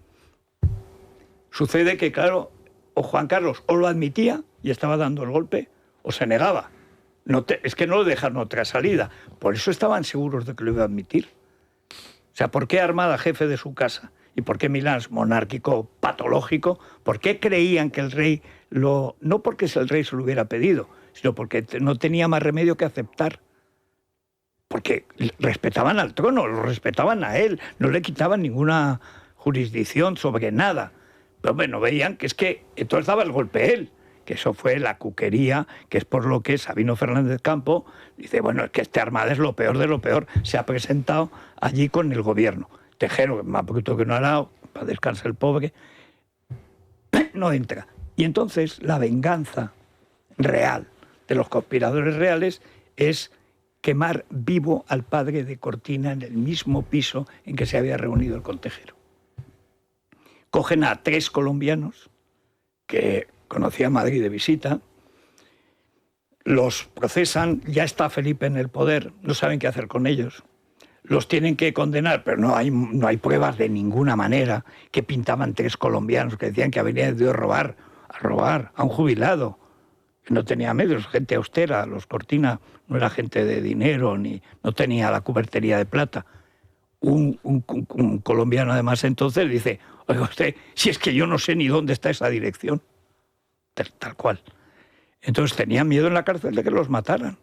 Sucede que, claro, o Juan Carlos o lo admitía y estaba dando el golpe, o se negaba. Es que no lo dejaron otra salida. Por eso estaban seguros de que lo iba a admitir. O sea, ¿por qué Armada jefe de su casa? ¿Y por qué Milán monárquico patológico? ¿Por qué creían que el rey no porque el rey se lo hubiera pedido, sino porque no tenía más remedio que aceptar? Porque respetaban al trono, lo respetaban a él, no le quitaban ninguna jurisdicción sobre nada. Pero bueno, veían que es que entonces daba el golpe él, que eso fue la cuquería, que es por lo que Sabino Fernández Campo dice, bueno, es que este Armada es lo peor de lo peor, se ha presentado allí con el gobierno. Tejero, más bruto que un arao, para descansar el pobre, no entra. Y entonces la venganza real de los conspiradores reales es quemar vivo al padre de Cortina en el mismo piso en que se había reunido el con Tejero. Cogen a 3 colombianos que conocía Madrid de visita, los procesan, ya está Felipe en el poder, no saben qué hacer con ellos. Los tienen que condenar, pero no hay pruebas de ninguna manera que pintaban 3 colombianos que decían que habían ido a robar a un jubilado, que no tenía medios, gente austera. Los Cortina no era gente de dinero, ni no tenía la cubertería de plata. Un colombiano además entonces dice, oiga usted, si es que yo no sé ni dónde está esa dirección. Tal cual. Entonces tenían miedo en la cárcel de que los mataran.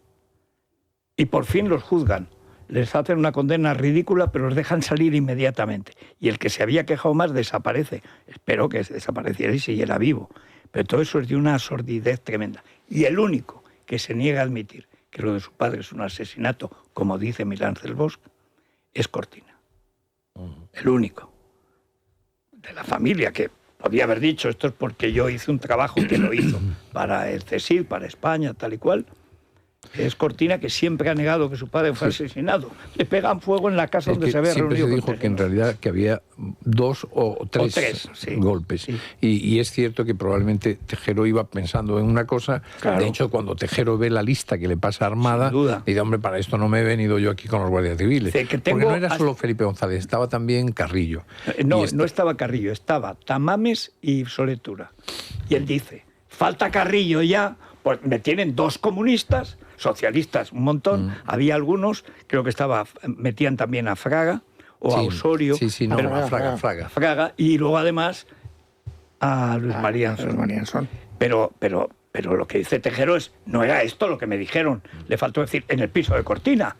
Y por fin los juzgan. Les hacen una condena ridícula, pero los dejan salir inmediatamente. Y el que se había quejado más desaparece. Espero que desapareciera y siguiera vivo. Pero todo eso es de una sordidez tremenda. Y el único que se niega a admitir que lo de su padre es un asesinato, como dice Milán del Bosque, es Cortina. El único. De la familia que podía haber dicho, esto es porque yo hice un trabajo que lo hizo para el CSIC, para España, tal y cual. Es Cortina, que siempre ha negado que su padre fue asesinado. Le pegan fuego en la casa donde se había reunido. Siempre se dijo que en realidad que había 2 o 3 golpes. Sí. Y es cierto que probablemente Tejero iba pensando en una cosa. Claro. De hecho, cuando Tejero ve la lista que le pasa a Armada, dice, hombre, para esto no me he venido yo aquí con los guardias civiles. Porque no era solo Felipe González, estaba también Carrillo. No estaba Carrillo, estaba Tamames y Soletura. Y él dice, falta Carrillo ya, pues me tienen 2 comunistas, socialistas un montón, había algunos, creo que metían también a Fraga o a Osorio. A Fraga, y luego además a Luis Marianson. Pero lo que dice Tejero no era esto lo que me dijeron, le faltó decir en el piso de Cortina.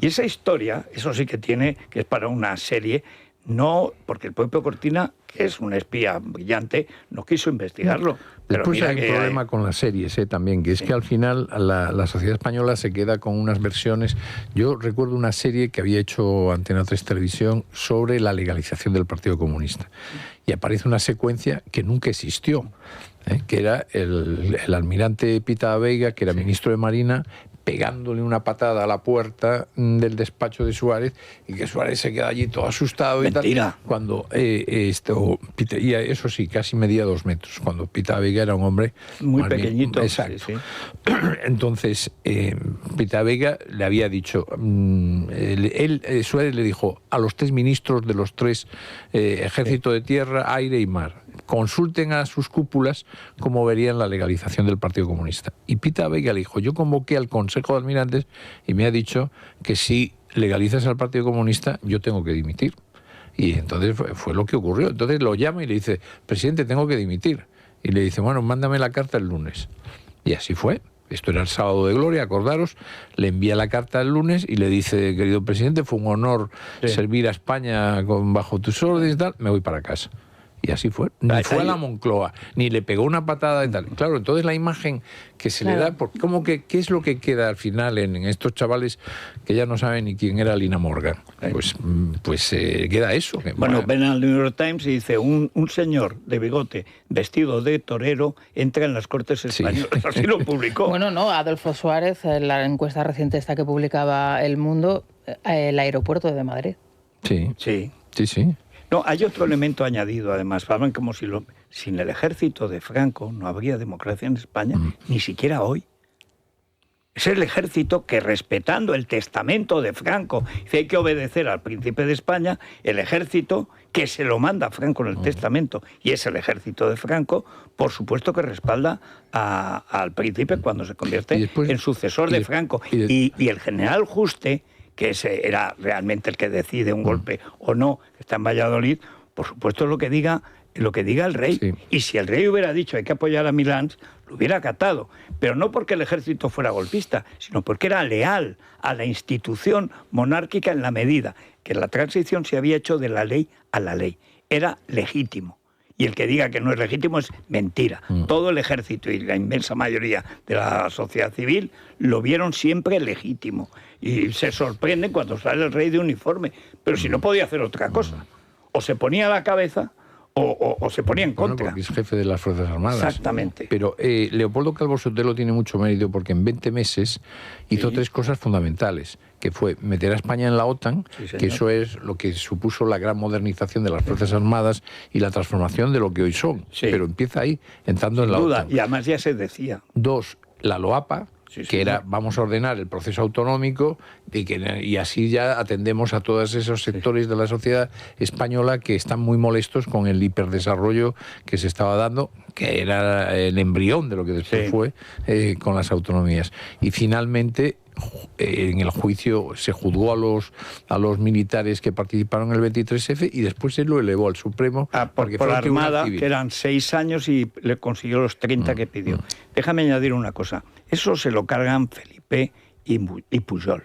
Y esa historia, eso sí que es para una serie, no, porque el propio Cortina, que es un espía brillante, no quiso investigarlo. Pero después hay un problema con las series también, que es que al final la sociedad española se queda con unas versiones. Yo recuerdo una serie que había hecho Antena 3 Televisión sobre la legalización del Partido Comunista. Y aparece una secuencia que nunca existió, que era el almirante Pita Veiga, que era ministro de Marina, pegándole una patada a la puerta del despacho de Suárez, y que Suárez se queda allí todo asustado. Mentira. Y tal, cuando y eso sí, casi medía 2 metros, cuando Pita Veiga era un hombre muy pequeñito. Exacto. Sí. Entonces, Pita Veiga le había dicho, Suárez le dijo a los 3 ministros de los 3 ejército de tierra, aire y mar, consulten a sus cúpulas cómo verían la legalización del Partido Comunista. Y Pita Veiga le dijo, yo convoqué al Consejo de Almirantes y me ha dicho que si legalizas al Partido Comunista yo tengo que dimitir. Y entonces fue lo que ocurrió. Entonces lo llama y le dice, presidente, tengo que dimitir. Y le dice, bueno, mándame la carta el lunes. Y así fue. Esto era el sábado de gloria, acordaros. Le envía la carta el lunes y le dice, querido presidente, fue un honor servir a España bajo tus órdenes y tal, me voy para casa. Y así fue. Ni fue a la Moncloa, ni le pegó una patada y tal. Claro, entonces la imagen que se le da, porque como que ¿qué es lo que queda al final en estos chavales que ya no saben ni quién era Lina Morgan? Pues queda eso. Bueno, ven al New York Times y dice, un señor de bigote vestido de torero entra en las Cortes Españolas. Sí. Así lo publicó. Bueno, no, Adolfo Suárez, en la encuesta reciente esta que publicaba El Mundo, el aeropuerto de Madrid. Sí. No, hay otro elemento añadido, además. Hablan como si sin el ejército de Franco no habría democracia en España, ni siquiera hoy. Es el ejército que, respetando el testamento de Franco, dice hay que obedecer al príncipe de España, el ejército que se lo manda a Franco en el testamento, y es el ejército de Franco, por supuesto que respalda al príncipe cuando se convierte en sucesor de Franco. Y el general Juste, que ese era realmente el que decide un golpe o no, que está en Valladolid, por supuesto lo que diga el rey. Sí. Y si el rey hubiera dicho hay que apoyar a Milans, lo hubiera acatado. Pero no porque el ejército fuera golpista, sino porque era leal a la institución monárquica en la medida que la transición se había hecho de la ley a la ley. Era legítimo. Y el que diga que no es legítimo es mentira. Todo el ejército y la inmensa mayoría de la sociedad civil lo vieron siempre legítimo. Y se sorprenden cuando sale el rey de uniforme. Pero si no podía hacer otra cosa. O se ponía a la cabeza o se ponía en contra. Bueno, porque es jefe de las Fuerzas Armadas. Exactamente. Pero Leopoldo Calvo Sotelo tiene mucho mérito porque en 20 meses hizo 3 cosas fundamentales, que fue meter a España en la OTAN, que eso es lo que supuso la gran modernización de las Fuerzas Armadas y la transformación de lo que hoy son. Pero empieza ahí, entrando en la OTAN. Y además ya se decía. 2, la LOAPA, que era vamos a ordenar el proceso autonómico y así ya atendemos a todos esos sectores de la sociedad española que están muy molestos con el hiperdesarrollo que se estaba dando, que era el embrión de lo que después fue con las autonomías. Y finalmente, en el juicio se juzgó a los militares que participaron en el 23F y después se lo elevó al Supremo. Por la Armada, que eran 6 años y le consiguió los 30 que pidió. Déjame añadir una cosa. Eso se lo cargan Felipe y Pujol.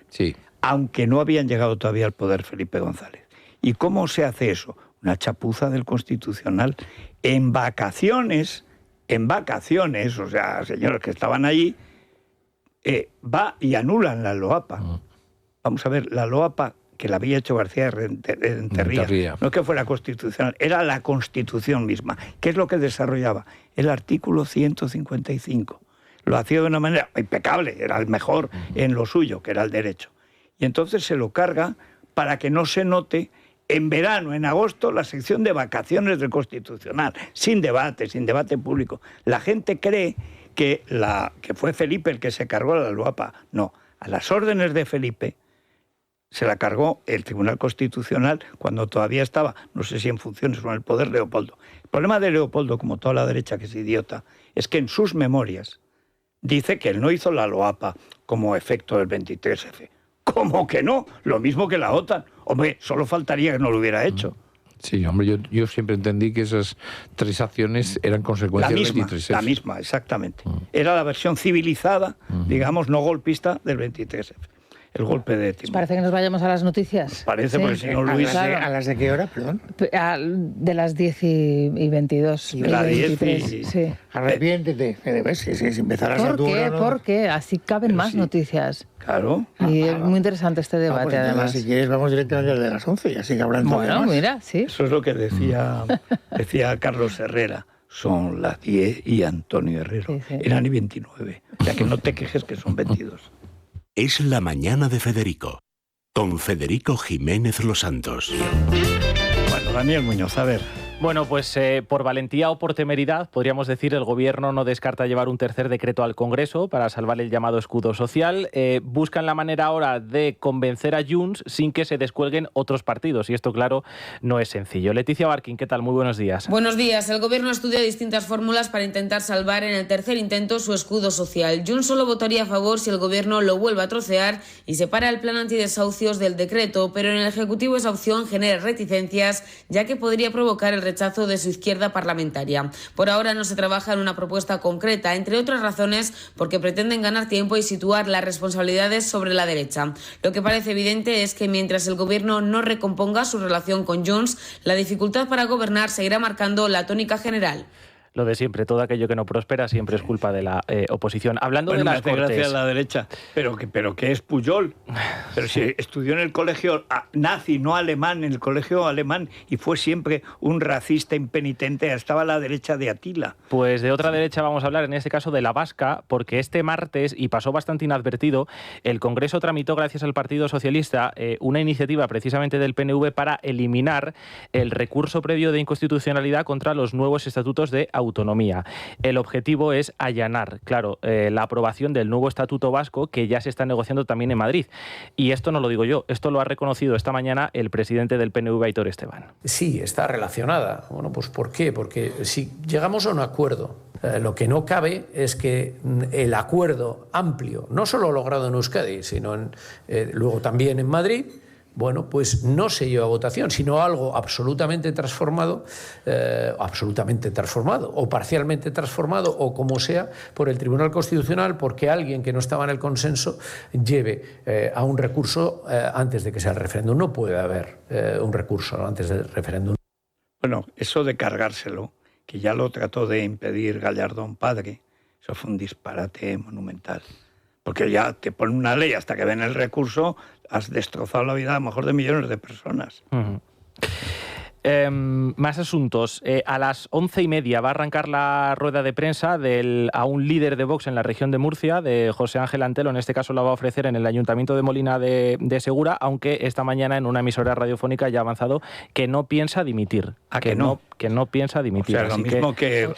Aunque no habían llegado todavía al poder Felipe González. ¿Y cómo se hace eso? Una chapuza del Constitucional. En vacaciones, o sea, señores que estaban allí, va y anulan la LOAPA. Vamos a ver, la LOAPA, que la había hecho García Rentería, no es que fuera constitucional, era la Constitución misma. ¿Qué es lo que desarrollaba? El artículo 155. Lo hacía de una manera impecable, era el mejor en lo suyo, que era el derecho. Y entonces se lo carga para que no se note en verano, en agosto, la sección de vacaciones del Constitucional, sin debate público. La gente cree que fue Felipe el que se cargó la LOAPA. No, a las órdenes de Felipe se la cargó el Tribunal Constitucional cuando todavía estaba, no sé si en funciones o en el poder, Leopoldo. El problema de Leopoldo, como toda la derecha que es idiota, es que en sus memorias dice que él no hizo la LOAPA como efecto del 23F. ¿Cómo que no? Lo mismo que la OTAN. Hombre, solo faltaría que no lo hubiera hecho. Sí, hombre, yo siempre entendí que esas 3 acciones eran consecuencias del 23F. La misma, exactamente. Era la versión civilizada, digamos, no golpista del 23F. El golpe de Timor. Parece que nos vayamos a las noticias. Parece, porque si no, Luis... ¿A las de qué hora, perdón? De las 10 y 22. De las 10 sí. Arrepiéntete, si empezarás a ¿Por qué? ¿no? Porque así caben más noticias. Claro. Y es muy interesante este debate, pues además. Si quieres, vamos directamente a las 11, así que habrán todo. Bueno, mira, sí. Eso es lo que decía Carlos Herrera. Son las 10 y Antonio Herrero. Eran y 29. O sea, que no te quejes que son 22. Es la mañana de Federico, con Federico Jiménez Los Santos. Bueno, Daniel Muñoz, a ver. Bueno, pues por valentía o por temeridad, podríamos decir, el Gobierno no descarta llevar un tercer decreto al Congreso para salvar el llamado escudo social. Buscan la manera ahora de convencer a Junts sin que se descuelguen otros partidos. Y esto, claro, no es sencillo. Leticia Barquín, ¿qué tal? Muy buenos días. Buenos días. El Gobierno estudia distintas fórmulas para intentar salvar en el tercer intento su escudo social. Junts solo votaría a favor si el Gobierno lo vuelve a trocear y separa el plan antidesahucios del decreto, pero en el Ejecutivo esa opción genera reticencias, ya que podría provocar el rechazo de su izquierda parlamentaria. Por ahora no se trabaja en una propuesta concreta, entre otras razones porque pretenden ganar tiempo y situar las responsabilidades sobre la derecha. Lo que parece evidente es que mientras el Gobierno no recomponga su relación con Junts, la dificultad para gobernar seguirá marcando la tónica general. Lo de siempre, todo aquello que no prospera siempre es culpa de la oposición. Hablando de las Cortes... gracias a la derecha. Pero ¿qué es Pujol? Pero si estudió en el colegio nazi, no alemán, en el colegio alemán, y fue siempre un racista impenitente, estaba a la derecha de Atila. Pues de otra derecha vamos a hablar, en este caso de la vasca, porque este martes, y pasó bastante inadvertido, el Congreso tramitó, gracias al Partido Socialista, una iniciativa precisamente del PNV para eliminar el recurso previo de inconstitucionalidad contra los nuevos estatutos de autonomía. El objetivo es allanar, claro, la aprobación del nuevo Estatuto Vasco que ya se está negociando también en Madrid. Y esto no lo digo yo, esto lo ha reconocido esta mañana el presidente del PNV, Aitor Esteban. Sí, está relacionada. Bueno, pues ¿por qué? Porque si llegamos a un acuerdo, lo que no cabe es que el acuerdo amplio, no solo logrado en Euskadi, sino luego también en Madrid, bueno, pues no se lleva a votación, sino algo absolutamente transformado o parcialmente transformado o como sea por el Tribunal Constitucional, porque alguien que no estaba en el consenso lleve a un recurso antes de que sea el referéndum. No puede haber un recurso antes del referéndum. Bueno, eso de cargárselo, que ya lo trató de impedir Gallardón padre, eso fue un disparate monumental. Porque ya te ponen una ley hasta que ven el recurso, has destrozado la vida a lo mejor de millones de personas. Uh-huh. Más asuntos. A las 11:30 va a arrancar la rueda de prensa a un líder de Vox en la región de Murcia, de José Ángel Antelo. En este caso la va a ofrecer en el Ayuntamiento de Molina de Segura, aunque esta mañana en una emisora radiofónica ya ha avanzado que no piensa dimitir. Que no piensa dimitir. O sea, lo mismo que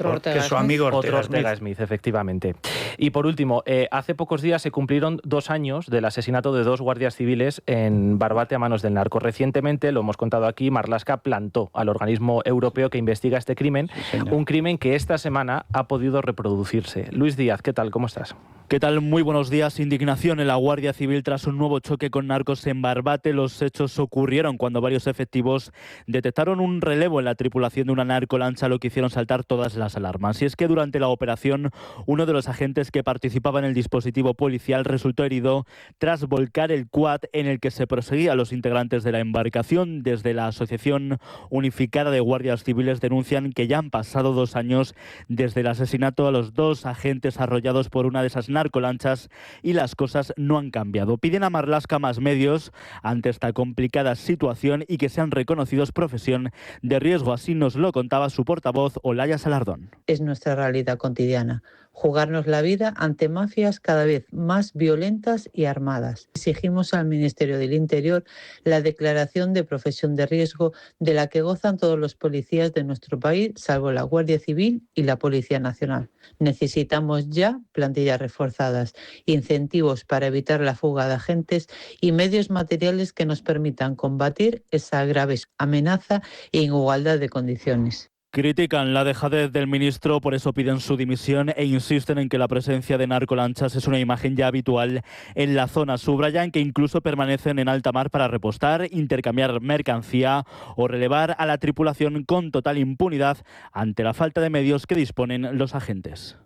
su amigo Ortega Smith, efectivamente. Y por último, hace pocos días se cumplieron 2 años del asesinato de 2 guardias civiles en Barbate a manos del narco. Recientemente, lo hemos contado aquí, Marlaska plantó al organismo europeo que investiga este crimen, un crimen que esta semana ha podido reproducirse. Luis Díaz, ¿qué tal? ¿Cómo estás? ¿Qué tal? Muy buenos días. Indignación en la Guardia Civil tras un nuevo choque con narcos en Barbate. Los hechos ocurrieron cuando varios efectivos detectaron un relevo en la tripulación de una narcolancha, lo que hicieron saltar todas las alarmas. Y es que durante la operación, uno de los agentes que participaba en el dispositivo policial resultó herido tras volcar el quad en el que se proseguía a los integrantes de la embarcación. Desde la Asociación Unificada de Guardias Civiles denuncian que ya han pasado 2 años desde el asesinato a los 2 agentes arrollados por una de esas narcolanchas y las cosas no han cambiado. Piden a Marlaska más medios ante esta complicada situación y que sean reconocidos profesión de riesgo. Así nos lo contaba su portavoz, Olaya Salardón. Es nuestra realidad cotidiana. Jugarnos la vida ante mafias cada vez más violentas y armadas. Exigimos al Ministerio del Interior la declaración de profesión de riesgo de la que gozan todos los policías de nuestro país, salvo la Guardia Civil y la Policía Nacional. Necesitamos ya plantillas reforzadas, incentivos para evitar la fuga de agentes y medios materiales que nos permitan combatir esa grave amenaza e igualdad de condiciones. Critican la dejadez del ministro, por eso piden su dimisión e insisten en que la presencia de narcolanchas es una imagen ya habitual en la zona. Subrayan que incluso permanecen en alta mar para repostar, intercambiar mercancía o relevar a la tripulación con total impunidad ante la falta de medios que disponen los agentes.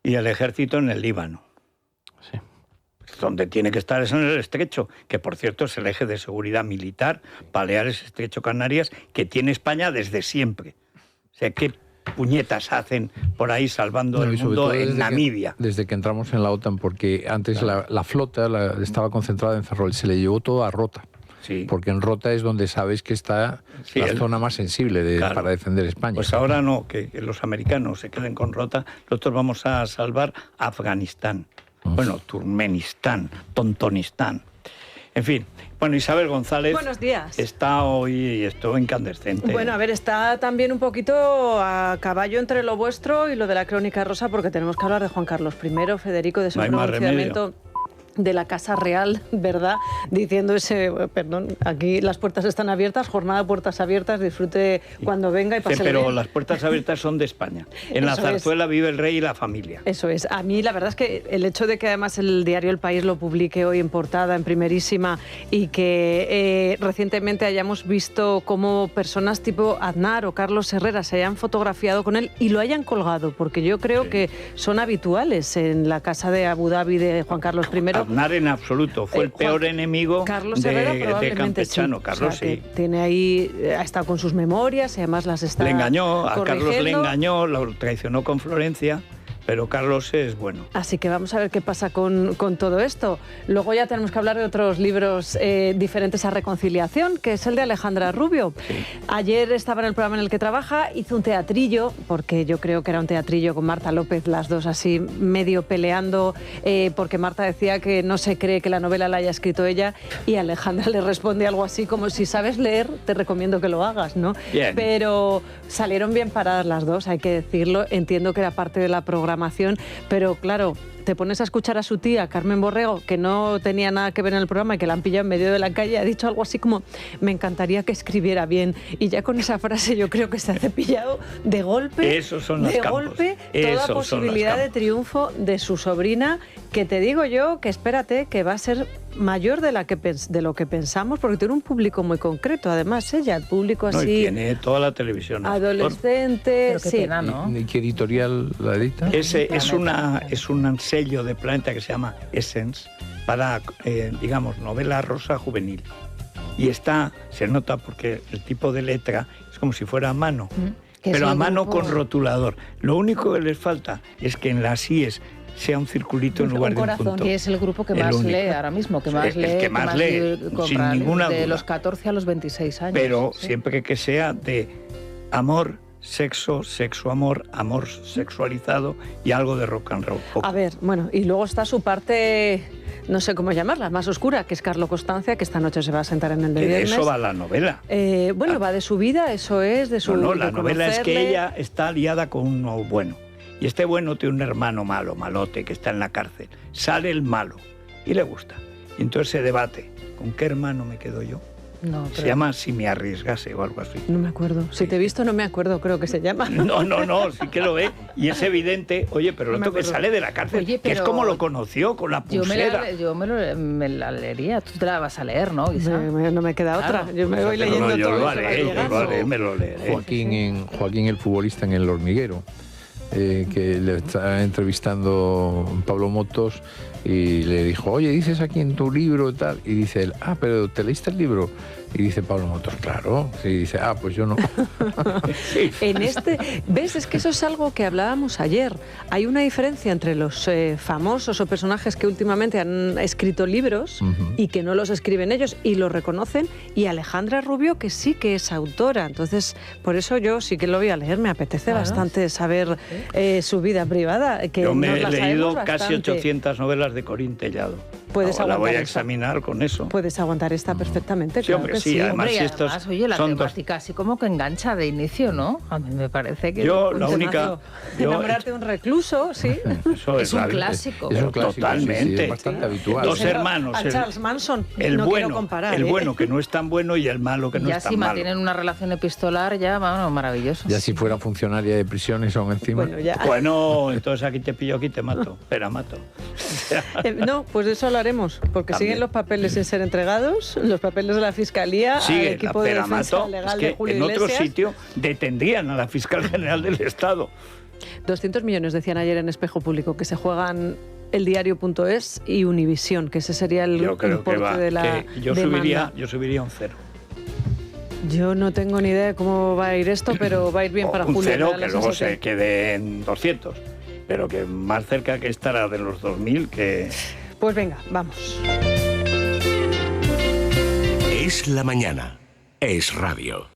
Y el ejército en el Líbano. Sí. Donde tiene que estar es en el Estrecho, que por cierto es el eje de seguridad militar, Baleares, Estrecho, Canarias, que tiene España desde siempre. O sea, ¿qué puñetas hacen por ahí salvando el mundo en Namibia? Desde que entramos en la OTAN, porque antes la flota estaba concentrada en Ferrol, se le llevó todo a Rota. Sí. Porque en Rota es donde sabéis que está la zona más sensible para defender España. Pues ahora no, que los americanos se queden con Rota, nosotros vamos a salvar Afganistán, bueno, Turkmenistán, Tontonistán. En fin, bueno, Isabel González. Buenos días. Está hoy esto incandescente. Bueno, a ver, está también un poquito a caballo entre lo vuestro y lo de la Crónica Rosa, porque tenemos que hablar de Juan Carlos I, Federico, de su pronunciamiento de la Casa Real, ¿verdad? Diciendo perdón, aquí las puertas están abiertas, jornada de puertas abiertas, disfrute cuando venga y pase pero bien. Las puertas abiertas son de España. En la zarzuela vive el rey y la familia. Eso es. A mí la verdad es que el hecho de que además el diario El País lo publique hoy en portada, en primerísima, y que recientemente hayamos visto cómo personas tipo Aznar o Carlos Herrera se hayan fotografiado con él y lo hayan colgado, porque yo creo que son habituales en la casa de Abu Dhabi de Juan Carlos I. Aznar en absoluto, fue el peor enemigo de Campechano. Sí. Carlos, o sea, que tiene ahí, ha estado con sus memorias y además las está Le engañó, a corrigiendo. Carlos le engañó, lo traicionó con Florencia. pero Carlos es bueno. Así que vamos a ver qué pasa con todo esto. Luego ya tenemos que hablar de otros libros diferentes a Reconciliación, que es el de Alejandra Rubio. Sí. Ayer estaba en el programa en el que trabaja, hizo un teatrillo, porque yo creo que era un teatrillo con Marta López, las dos así medio peleando, porque Marta decía que no se cree que la novela la haya escrito ella, y Alejandra le responde algo así como: si sabes leer, te recomiendo que lo hagas, ¿no? Bien. Pero salieron bien paradas las dos, hay que decirlo. Entiendo que era parte de la programación, pero claro, te pones a escuchar a su tía, Carmen Borrego, que no tenía nada que ver en el programa y que la han pillado en medio de la calle, ha dicho algo así como: me encantaría que escribiera bien. Y ya con esa frase yo creo que se ha cepillado de golpe, toda posibilidad de triunfo de su sobrina, que te digo yo que espérate, que va a ser mayor de lo que pensamos, porque tiene un público muy concreto, además ella, el público así... No, y tiene toda la televisión. Adolescente, sí. Pena, ¿no? ¿Y qué editorial la edita? Es un sello de Planeta que se llama Essence, para, digamos, novela rosa juvenil. Y se nota porque el tipo de letra es como si fuera a mano, pero a mano con rotulador. Lo único que les falta es que en las IES sea un circulito en lugar de un punto. Que es el grupo que más lee ahora mismo, que más lee, que más lee, sin ninguna duda. De los 14 a los 26 años. Pero siempre que sea de amor, sexo, sexo-amor, amor sexualizado y algo de rock and roll. A ver, bueno, y luego está su parte, no sé cómo llamarla, más oscura, que es Carlo Constancia, que esta noche se va a sentar en el de viernes. De eso va la novela. Va de su vida, eso es, de su... No, la novela es que ella está aliada con uno bueno. Y este bueno tiene un hermano malo, malote, que está en la cárcel. Sale el malo y le gusta. Y entonces se debate, ¿con qué hermano me quedo yo? No, se llama Si me arriesgase o algo así. No me acuerdo. Si te he visto no me acuerdo, creo que se llama. No, sí que lo ve. Y es evidente, oye, pero el otro que sale de la cárcel, oye, que es como lo conoció, con la pulsera. Yo me la leería. Tú te la vas a leer, ¿no, Isa? No me queda otra. Yo me voy leyendo todo. Yo lo haré, me lo leeré. Joaquín el futbolista en El Hormiguero, que le está entrevistando Pablo Motos y le dijo: oye, dices aquí en tu libro tal, y dice él: pero ¿te leíste el libro? Y dice Pablo Motos: claro. Y dice: pues yo no. En ¿ves? Es que eso es algo que hablábamos ayer. Hay una diferencia entre los famosos o personajes que últimamente han escrito libros y que no los escriben ellos y los reconocen, y Alejandra Rubio, que sí que es autora. Entonces, por eso yo sí que lo voy a leer. Me apetece bastante saber su vida privada. Que yo me he leído casi 800 novelas de Corín Tellado. La voy a examinar con eso. Puedes aguantar esta perfectamente. Sí, hombre, sí. Además, y además, oye, la temática así como que engancha de inicio, ¿no? A mí me parece que... Enamorarte de un recluso, sí. Es un clásico. Es un clásico, totalmente. Sí, es bastante habitual. Dos hermanos. A Charles Manson, no quiero comparar. El bueno que no es tan bueno y el malo que no es tan malo. Ya si mantienen una relación epistolar, ya, bueno, maravilloso. Ya si fuera funcionaria de prisiones aún encima. Bueno, entonces aquí te pillo, aquí te mato. Pero mato. No, pues de eso hablaremos, porque siguen los papeles sin ser entregados, los papeles de la Fiscalía, al equipo de defensa legal de Julio Iglesias. En otro sitio detendrían a la Fiscal General del Estado. 200 millones decían ayer en Espejo Público que se juegan eldiario.es y Univisión, que ese sería el importe de la demanda. Yo subiría un 0. Yo no tengo ni idea de cómo va a ir esto, pero va a ir bien para Julio. Un 0 que luego se quede en 200, pero que más cerca que estará de los 2.000 que... Pues venga, vamos. Es la mañana. Es radio.